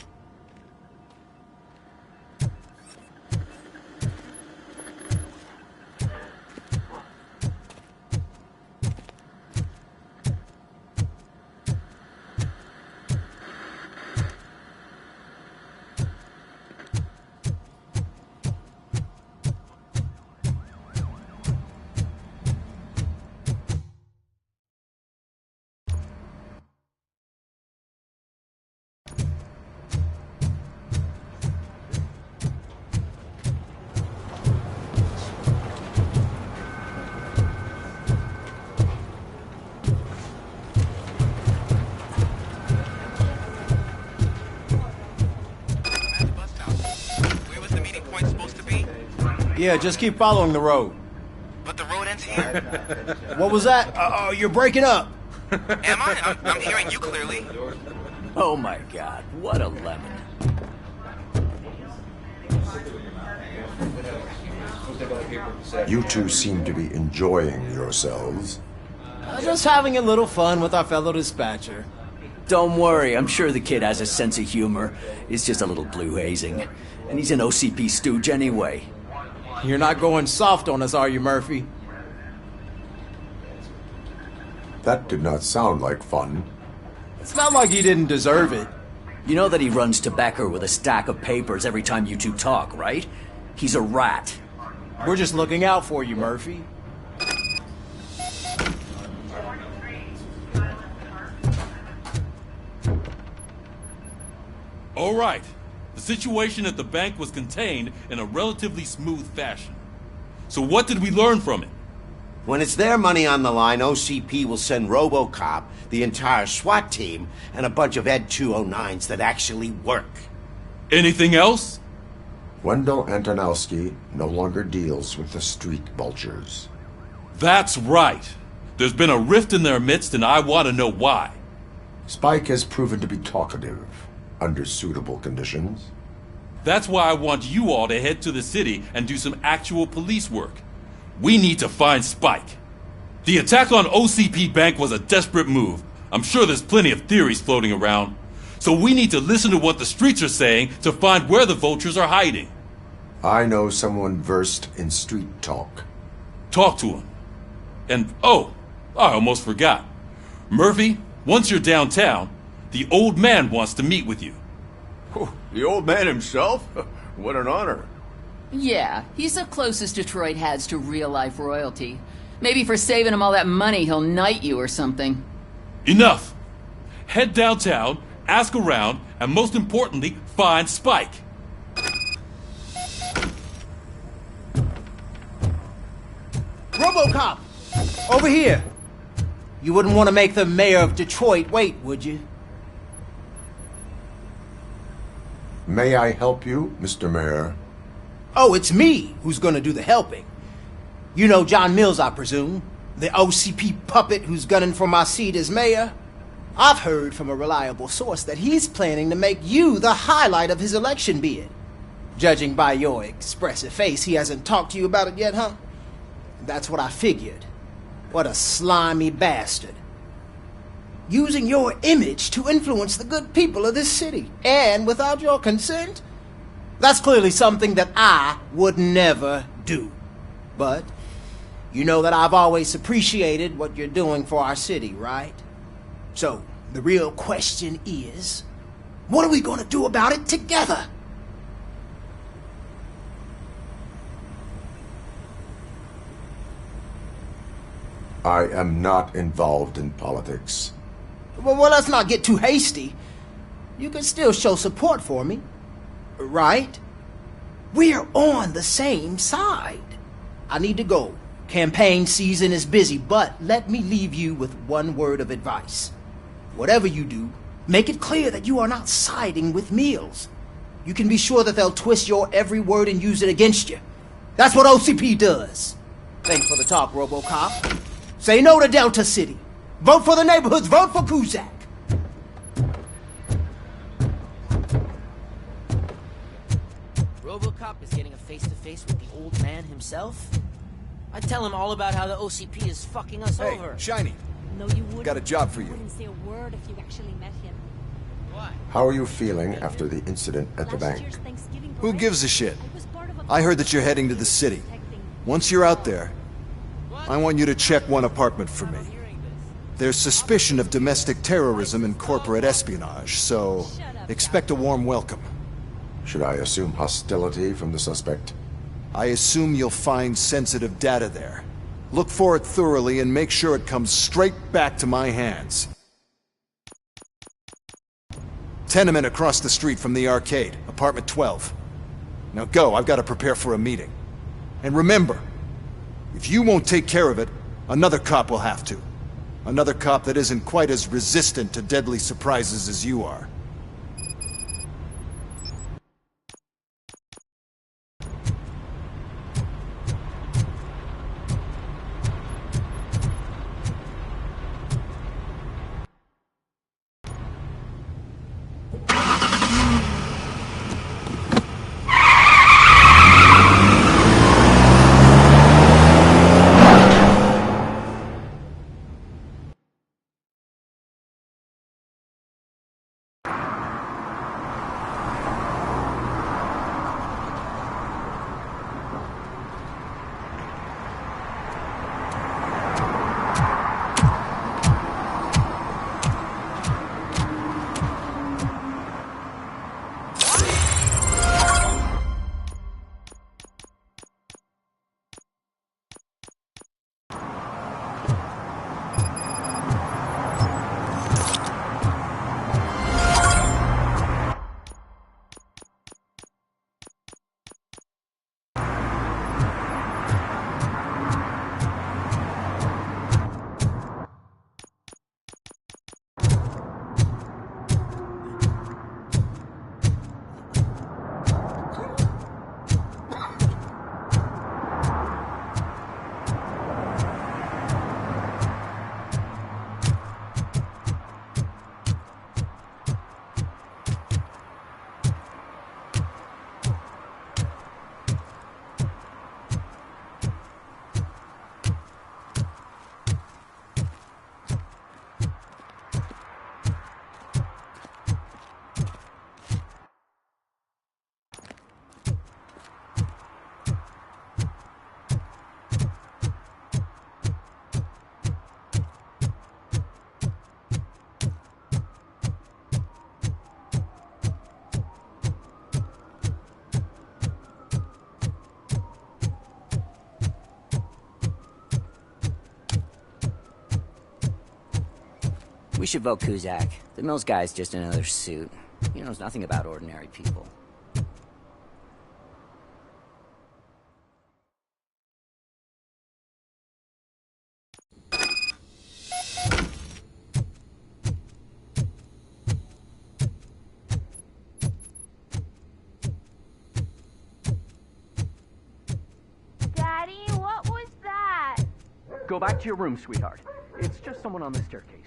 Yeah, just keep following the road. But the road ends here. What was that? You're breaking up. Am I? I'm hearing you clearly. Oh my god, what a lemon. You two seem to be enjoying yourselves. Just having a little fun with our fellow dispatcher. Don't worry, I'm sure the kid has a sense of humor. It's just a little blue hazing. And he's an OCP stooge anyway. You're not going soft on us, are you, Murphy? That did not sound like fun. It's not like he didn't deserve it. You know that he runs to Becker with a stack of papers every time you two talk, right? He's a rat. We're just looking out for you, Murphy. All right. The situation at the bank was contained in a relatively smooth fashion. So what did we learn from it? When it's their money on the line, OCP will send RoboCop, the entire SWAT team, and a bunch of Ed 209s that actually work. Anything else? Wendell Antonowski no longer deals with the street vultures. That's right. There's been a rift in their midst, and I want to know why. Spike has proven to be talkative, under suitable conditions. That's why I want you all to head to the city and do some actual police work. We need to find Spike. The attack on OCP Bank was a desperate move. I'm sure there's plenty of theories floating around. So we need to listen to what the streets are saying to find where the vultures are hiding. I know someone versed in street talk. Talk to him. And, oh, I almost forgot. Murphy, once you're downtown, the old man wants to meet with you. Oh, the old man himself? What an honor. Yeah, he's the closest Detroit has to real-life royalty. Maybe for saving him all that money, he'll knight you or something. Enough! Head downtown, ask around, and most importantly, find Spike. RoboCop! Over here! You wouldn't want to make the mayor of Detroit wait, would you? May I help you, Mr. Mayor? Oh, it's me who's gonna do the helping. You know John Mills, I presume? The OCP puppet who's gunning for my seat as mayor? I've heard from a reliable source that he's planning to make you the highlight of his election bid. Judging by your expressive face, he hasn't talked to you about it yet, huh? That's what I figured. What a slimy bastard. Using your image to influence the good people of this city, and without your consent? That's clearly something that I would never do. But you know that I've always appreciated what you're doing for our city, right? So, the real question is, what are we going to do about it together? I am not involved in politics. Well, let's not get too hasty. You can still show support for me, right? We're on the same side. I need to go. Campaign season is busy, but let me leave you with one word of advice. Whatever you do, make it clear that you are not siding with Mills. You can be sure that they'll twist your every word and use it against you. That's what OCP does. Thanks for the talk, RoboCop. Say no to Delta City. Vote for the neighborhoods. Vote for Kuzak. RoboCop is getting a face-to-face with the old man himself? I'd tell him all about how the OCP is fucking us over. Hey, Shiny. No, you wouldn't. Got a job for you. Wouldn't say a word if you actually met him. How are you feeling after the incident at the bank? Who gives a shit? I heard that you're heading to the city. Once you're out there, I want you to check one apartment for me. There's suspicion of domestic terrorism and corporate espionage, so expect a warm welcome. Should I assume hostility from the suspect? I assume you'll find sensitive data there. Look for it thoroughly and make sure it comes straight back to my hands. Tenement across the street from the arcade, apartment 12. Now go, I've got to prepare for a meeting. And remember, if you won't take care of it, another cop will have to. Another cop that isn't quite as resistant to deadly surprises as you are. We should vote Kuzak. The Mills guy's just another suit. He knows nothing about ordinary people. Daddy, what was that? Go back to your room, sweetheart. It's just someone on the staircase.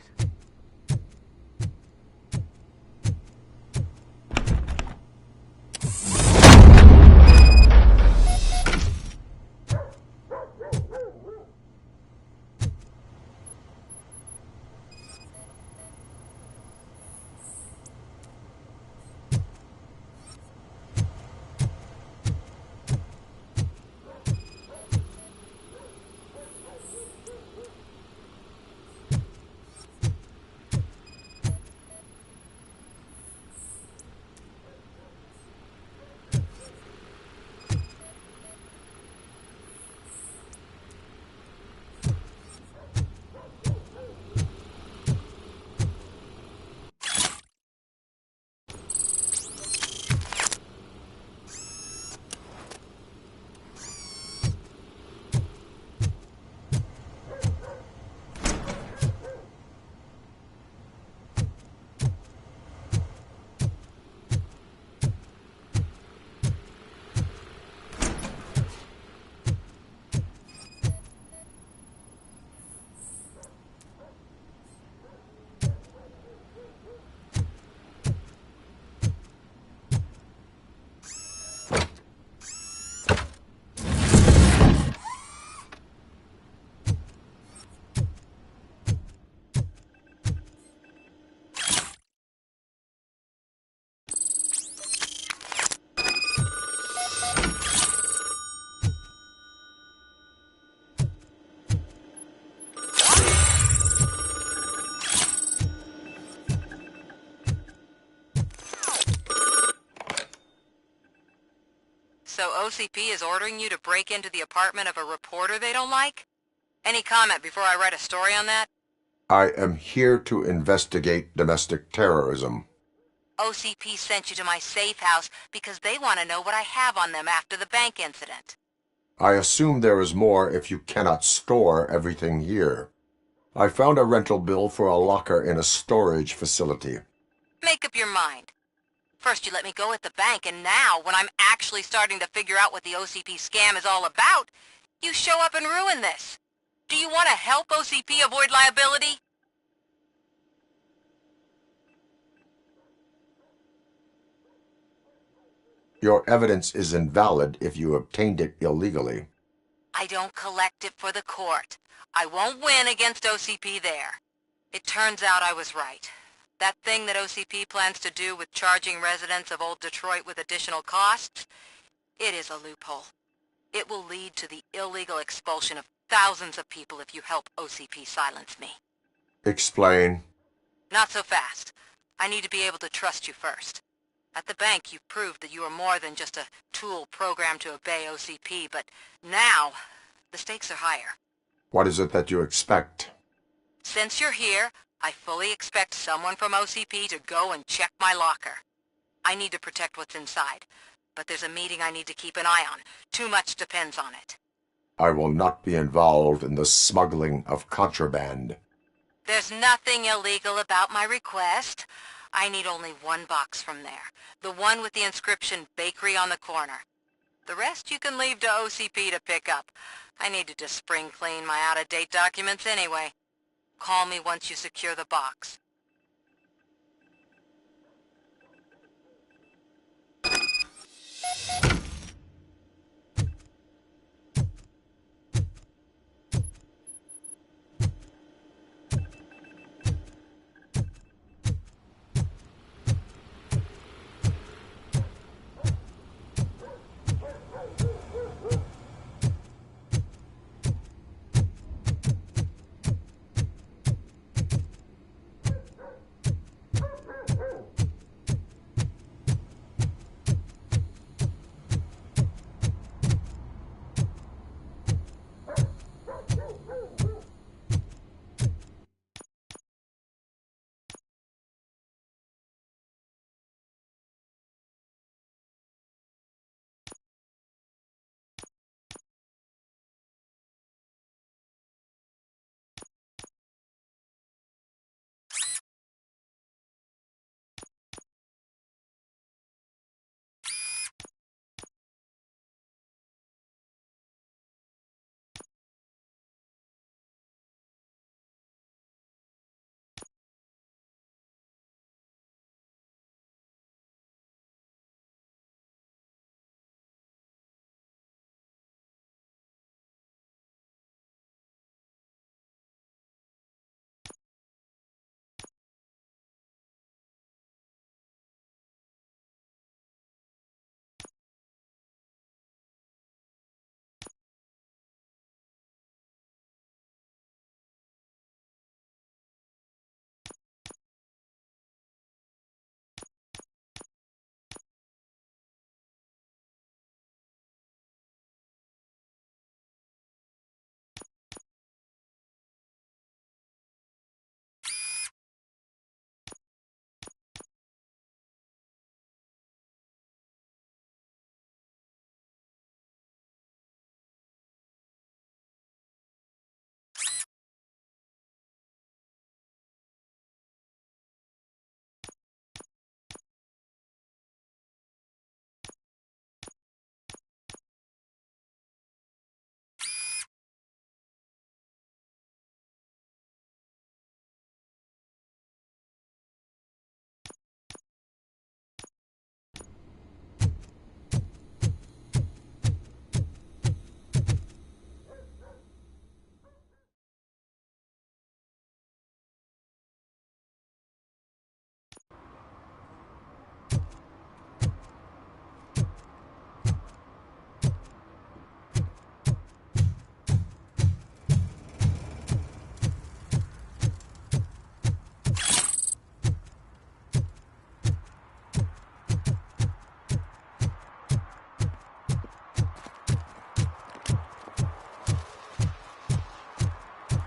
So OCP is ordering you to break into the apartment of a reporter they don't like? Any comment before I write a story on that? I am here to investigate domestic terrorism. OCP sent you to my safe house because they want to know what I have on them after the bank incident. I assume there is more if you cannot store everything here. I found a rental bill for a locker in a storage facility. Make up your mind. First you let me go at the bank, and now, when I'm actually starting to figure out what the OCP scam is all about, you show up and ruin this. Do you want to help OCP avoid liability? Your evidence is invalid if you obtained it illegally. I don't collect it for the court. I won't win against OCP there. It turns out I was right. That thing that OCP plans to do with charging residents of Old Detroit with additional costs, it is a loophole. It will lead to the illegal expulsion of thousands of people if you help OCP silence me. Explain. Not so fast. I need to be able to trust you first. At the bank, you've proved that you are more than just a tool programmed to obey OCP, but now, the stakes are higher. What is it that you expect? Since you're here, I fully expect someone from OCP to go and check my locker. I need to protect what's inside, but there's a meeting I need to keep an eye on. Too much depends on it. I will not be involved in the smuggling of contraband. There's nothing illegal about my request. I need only one box from there. The one with the inscription Bakery on the corner. The rest you can leave to OCP to pick up. I needed to spring clean my out-of-date documents anyway. Call me once you secure the box.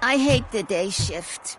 I hate the day shift.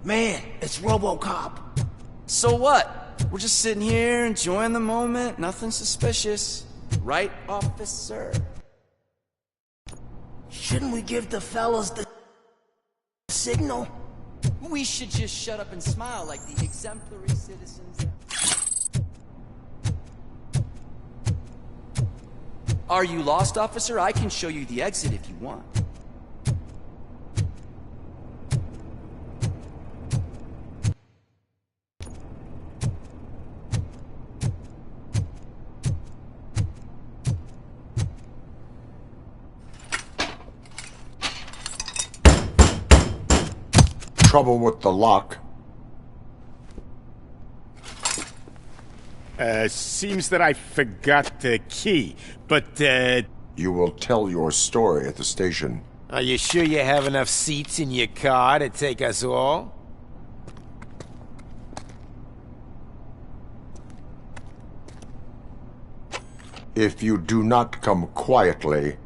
Man, it's RoboCop. So what? We're just sitting here enjoying the moment. Nothing suspicious. Right, officer? Shouldn't we give the fellas the signal? We should just shut up and smile like the exemplary citizens. Are you lost, officer? I can show you the exit if you want. Trouble with the lock. Seems that I forgot the key, but, You will tell your story at the station. Are you sure you have enough seats in your car to take us all? If you do not come quietly,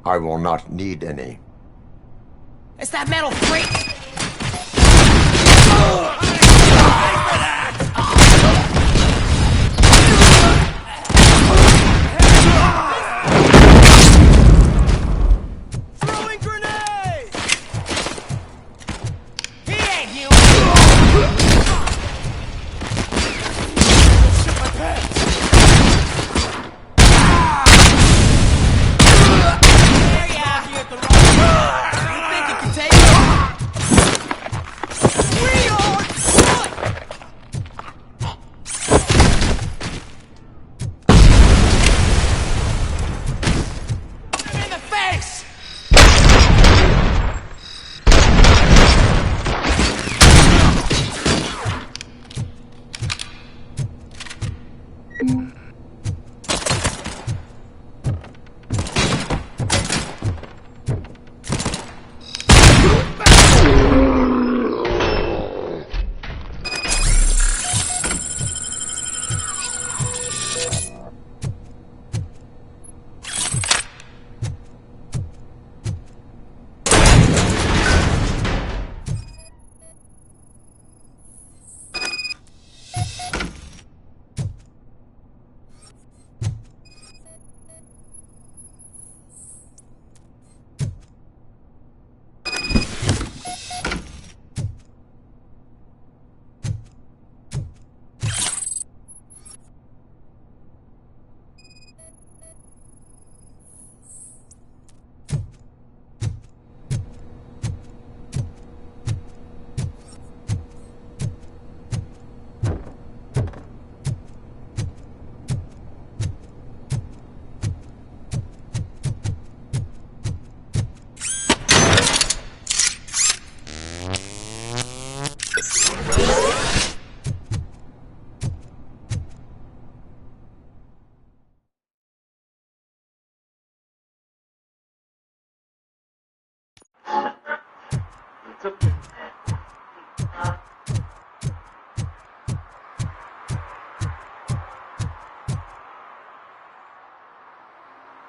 I will not need any. It's that metal freak! Throwing grenades! He ain't you! Shit my pants! There you are! You think you can take it? We are good! In the face!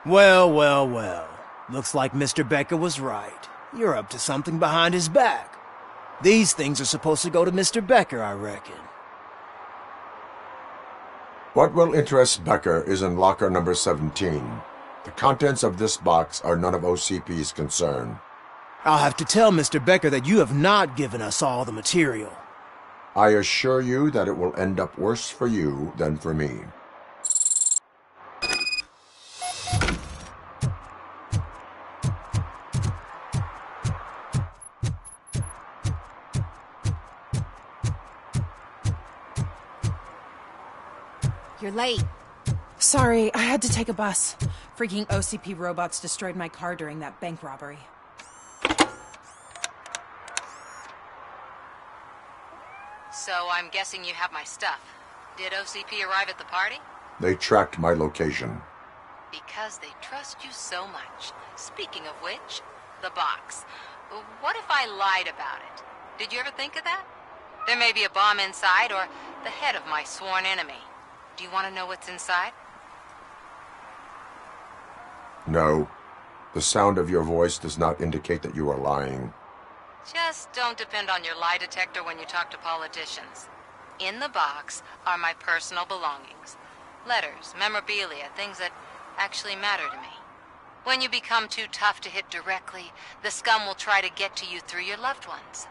Well, well, well. Looks like Mr. Becker was right. You're up to something behind his back. These things are supposed to go to Mr. Becker, I reckon. What will interest Becker is in locker number 17. The contents of this box are none of OCP's concern. I'll have to tell Mr. Becker that you have not given us all the material. I assure you that it will end up worse for you than for me. You're late. Sorry, I had to take a bus. Freaking OCP robots destroyed my car during that bank robbery. So I'm guessing you have my stuff. Did OCP arrive at the party? They tracked my location. Because they trust you so much. Speaking of which, the box. What if I lied about it? Did you ever think of that? There may be a bomb inside or the head of my sworn enemy. Do you want to know what's inside? No. The sound of your voice does not indicate that you are lying. Just don't depend on your lie detector when you talk to politicians. In the box are my personal belongings. Letters, memorabilia, things that actually matter to me. When you become too tough to hit directly, the scum will try to get to you through your loved ones.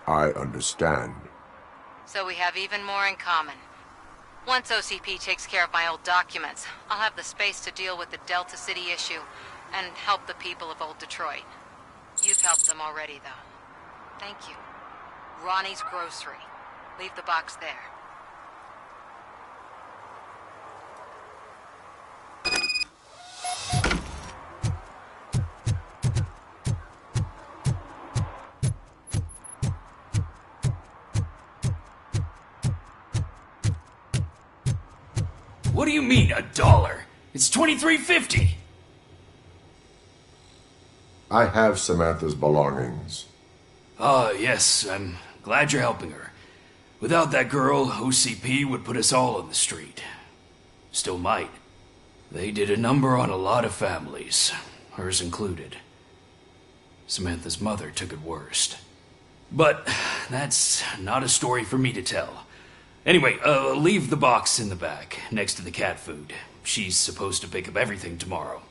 I understand. So we have even more in common. Once OCP takes care of my old documents, I'll have the space to deal with the Delta City issue and help the people of Old Detroit. You've helped them already, though. Thank you. Ronnie's Grocery. Leave the box there. What do you mean, $1? It's $23.50. I have Samantha's belongings. Ah, yes, I'm glad you're helping her. Without that girl, OCP would put us all on the street. Still might. They did a number on a lot of families, hers included. Samantha's mother took it worst. But that's not a story for me to tell. Anyway, leave the box in the back, next to the cat food. She's supposed to pick up everything tomorrow.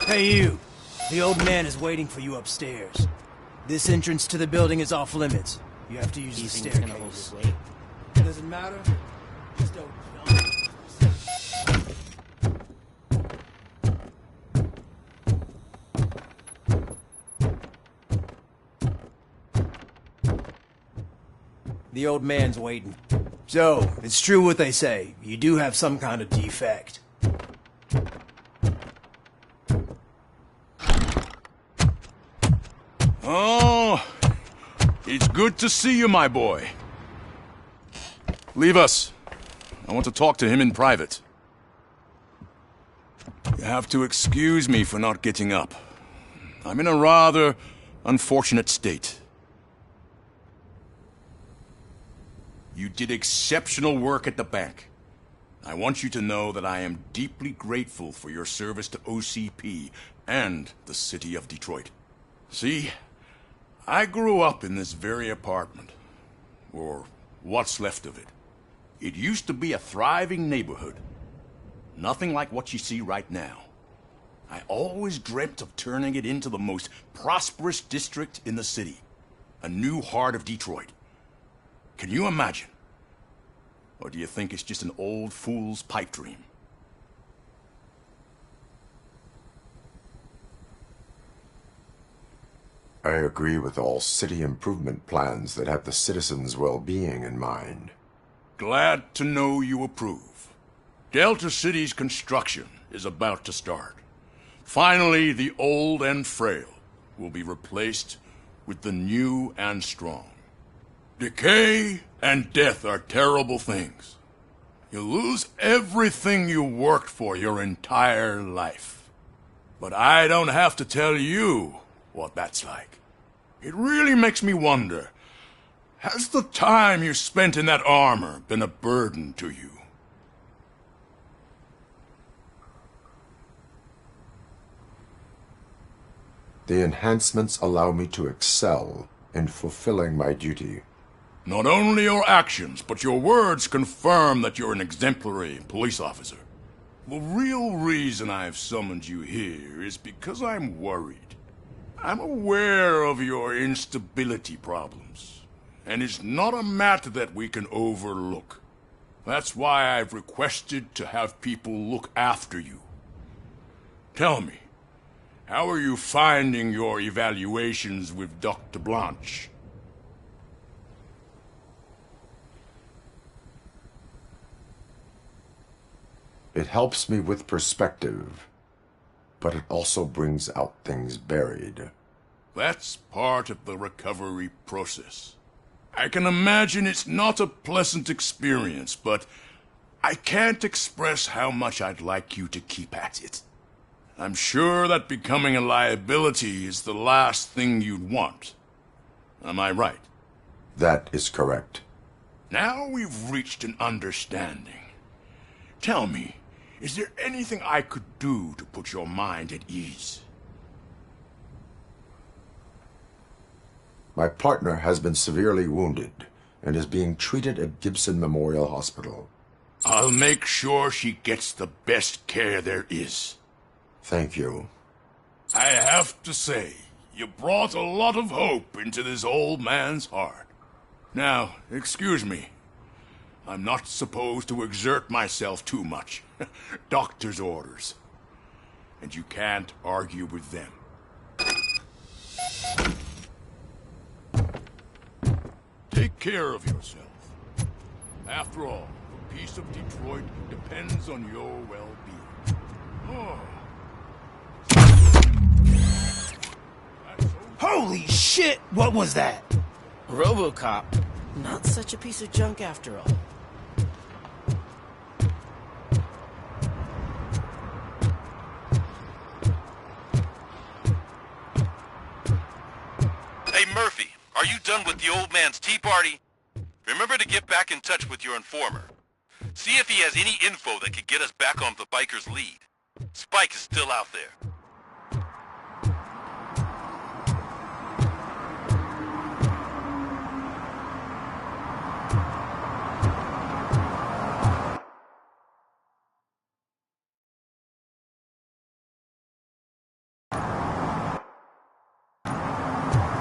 Hey you! The old man is waiting for you upstairs. This entrance to the building is off limits. You have to use the staircase. Does it matter? Just don't The old man's waiting. So, it's true what they say. You do have some kind of defect. Oh, it's good to see you, my boy. Leave us. I want to talk to him in private. You have to excuse me for not getting up. I'm in a rather unfortunate state. You did exceptional work at the bank. I want you to know that I am deeply grateful for your service to OCP and the city of Detroit. See, I grew up in this very apartment, or what's left of it. It used to be a thriving neighborhood. Nothing like what you see right now. I always dreamt of turning it into the most prosperous district in the city. A new heart of Detroit. Can you imagine? Or do you think it's just an old fool's pipe dream? I agree with all city improvement plans that have the citizens' well-being in mind. Glad to know you approve. Delta City's construction is about to start. Finally, the old and frail will be replaced with the new and strong. Decay and death are terrible things. You lose everything you worked for your entire life. But I don't have to tell you what that's like. It really makes me wonder, has the time you spent in that armor been a burden to you? The enhancements allow me to excel in fulfilling my duty. Not only your actions, but your words confirm that you're an exemplary police officer. The real reason I've summoned you here is because I'm worried. I'm aware of your instability problems, and it's not a matter that we can overlook. That's why I've requested to have people look after you. Tell me, how are you finding your evaluations with Dr. Blanche? It helps me with perspective, but it also brings out things buried. That's part of the recovery process. I can imagine it's not a pleasant experience, but I can't express how much I'd like you to keep at it. I'm sure that becoming a liability is the last thing you'd want. Am I right? That is correct. Now we've reached an understanding. Tell me, is there anything I could do to put your mind at ease? My partner has been severely wounded and is being treated at Gibson Memorial Hospital. I'll make sure she gets the best care there is. Thank you. I have to say, you brought a lot of hope into this old man's heart. Now, excuse me. I'm not supposed to exert myself too much. Doctor's orders. And you can't argue with them. Take care of yourself. After all, the peace of Detroit depends on your well-being. Oh. Holy shit! What was that? RoboCop. Not such a piece of junk after all. Hey, Murphy, are you done with the old man's tea party? Remember to get back in touch with your informer. See if he has any info that could get us back on the biker's lead. Spike is still out there.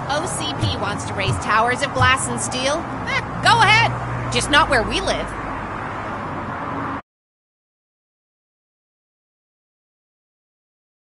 OCP wants to raise towers of glass and steel? Go ahead. Just not where we live.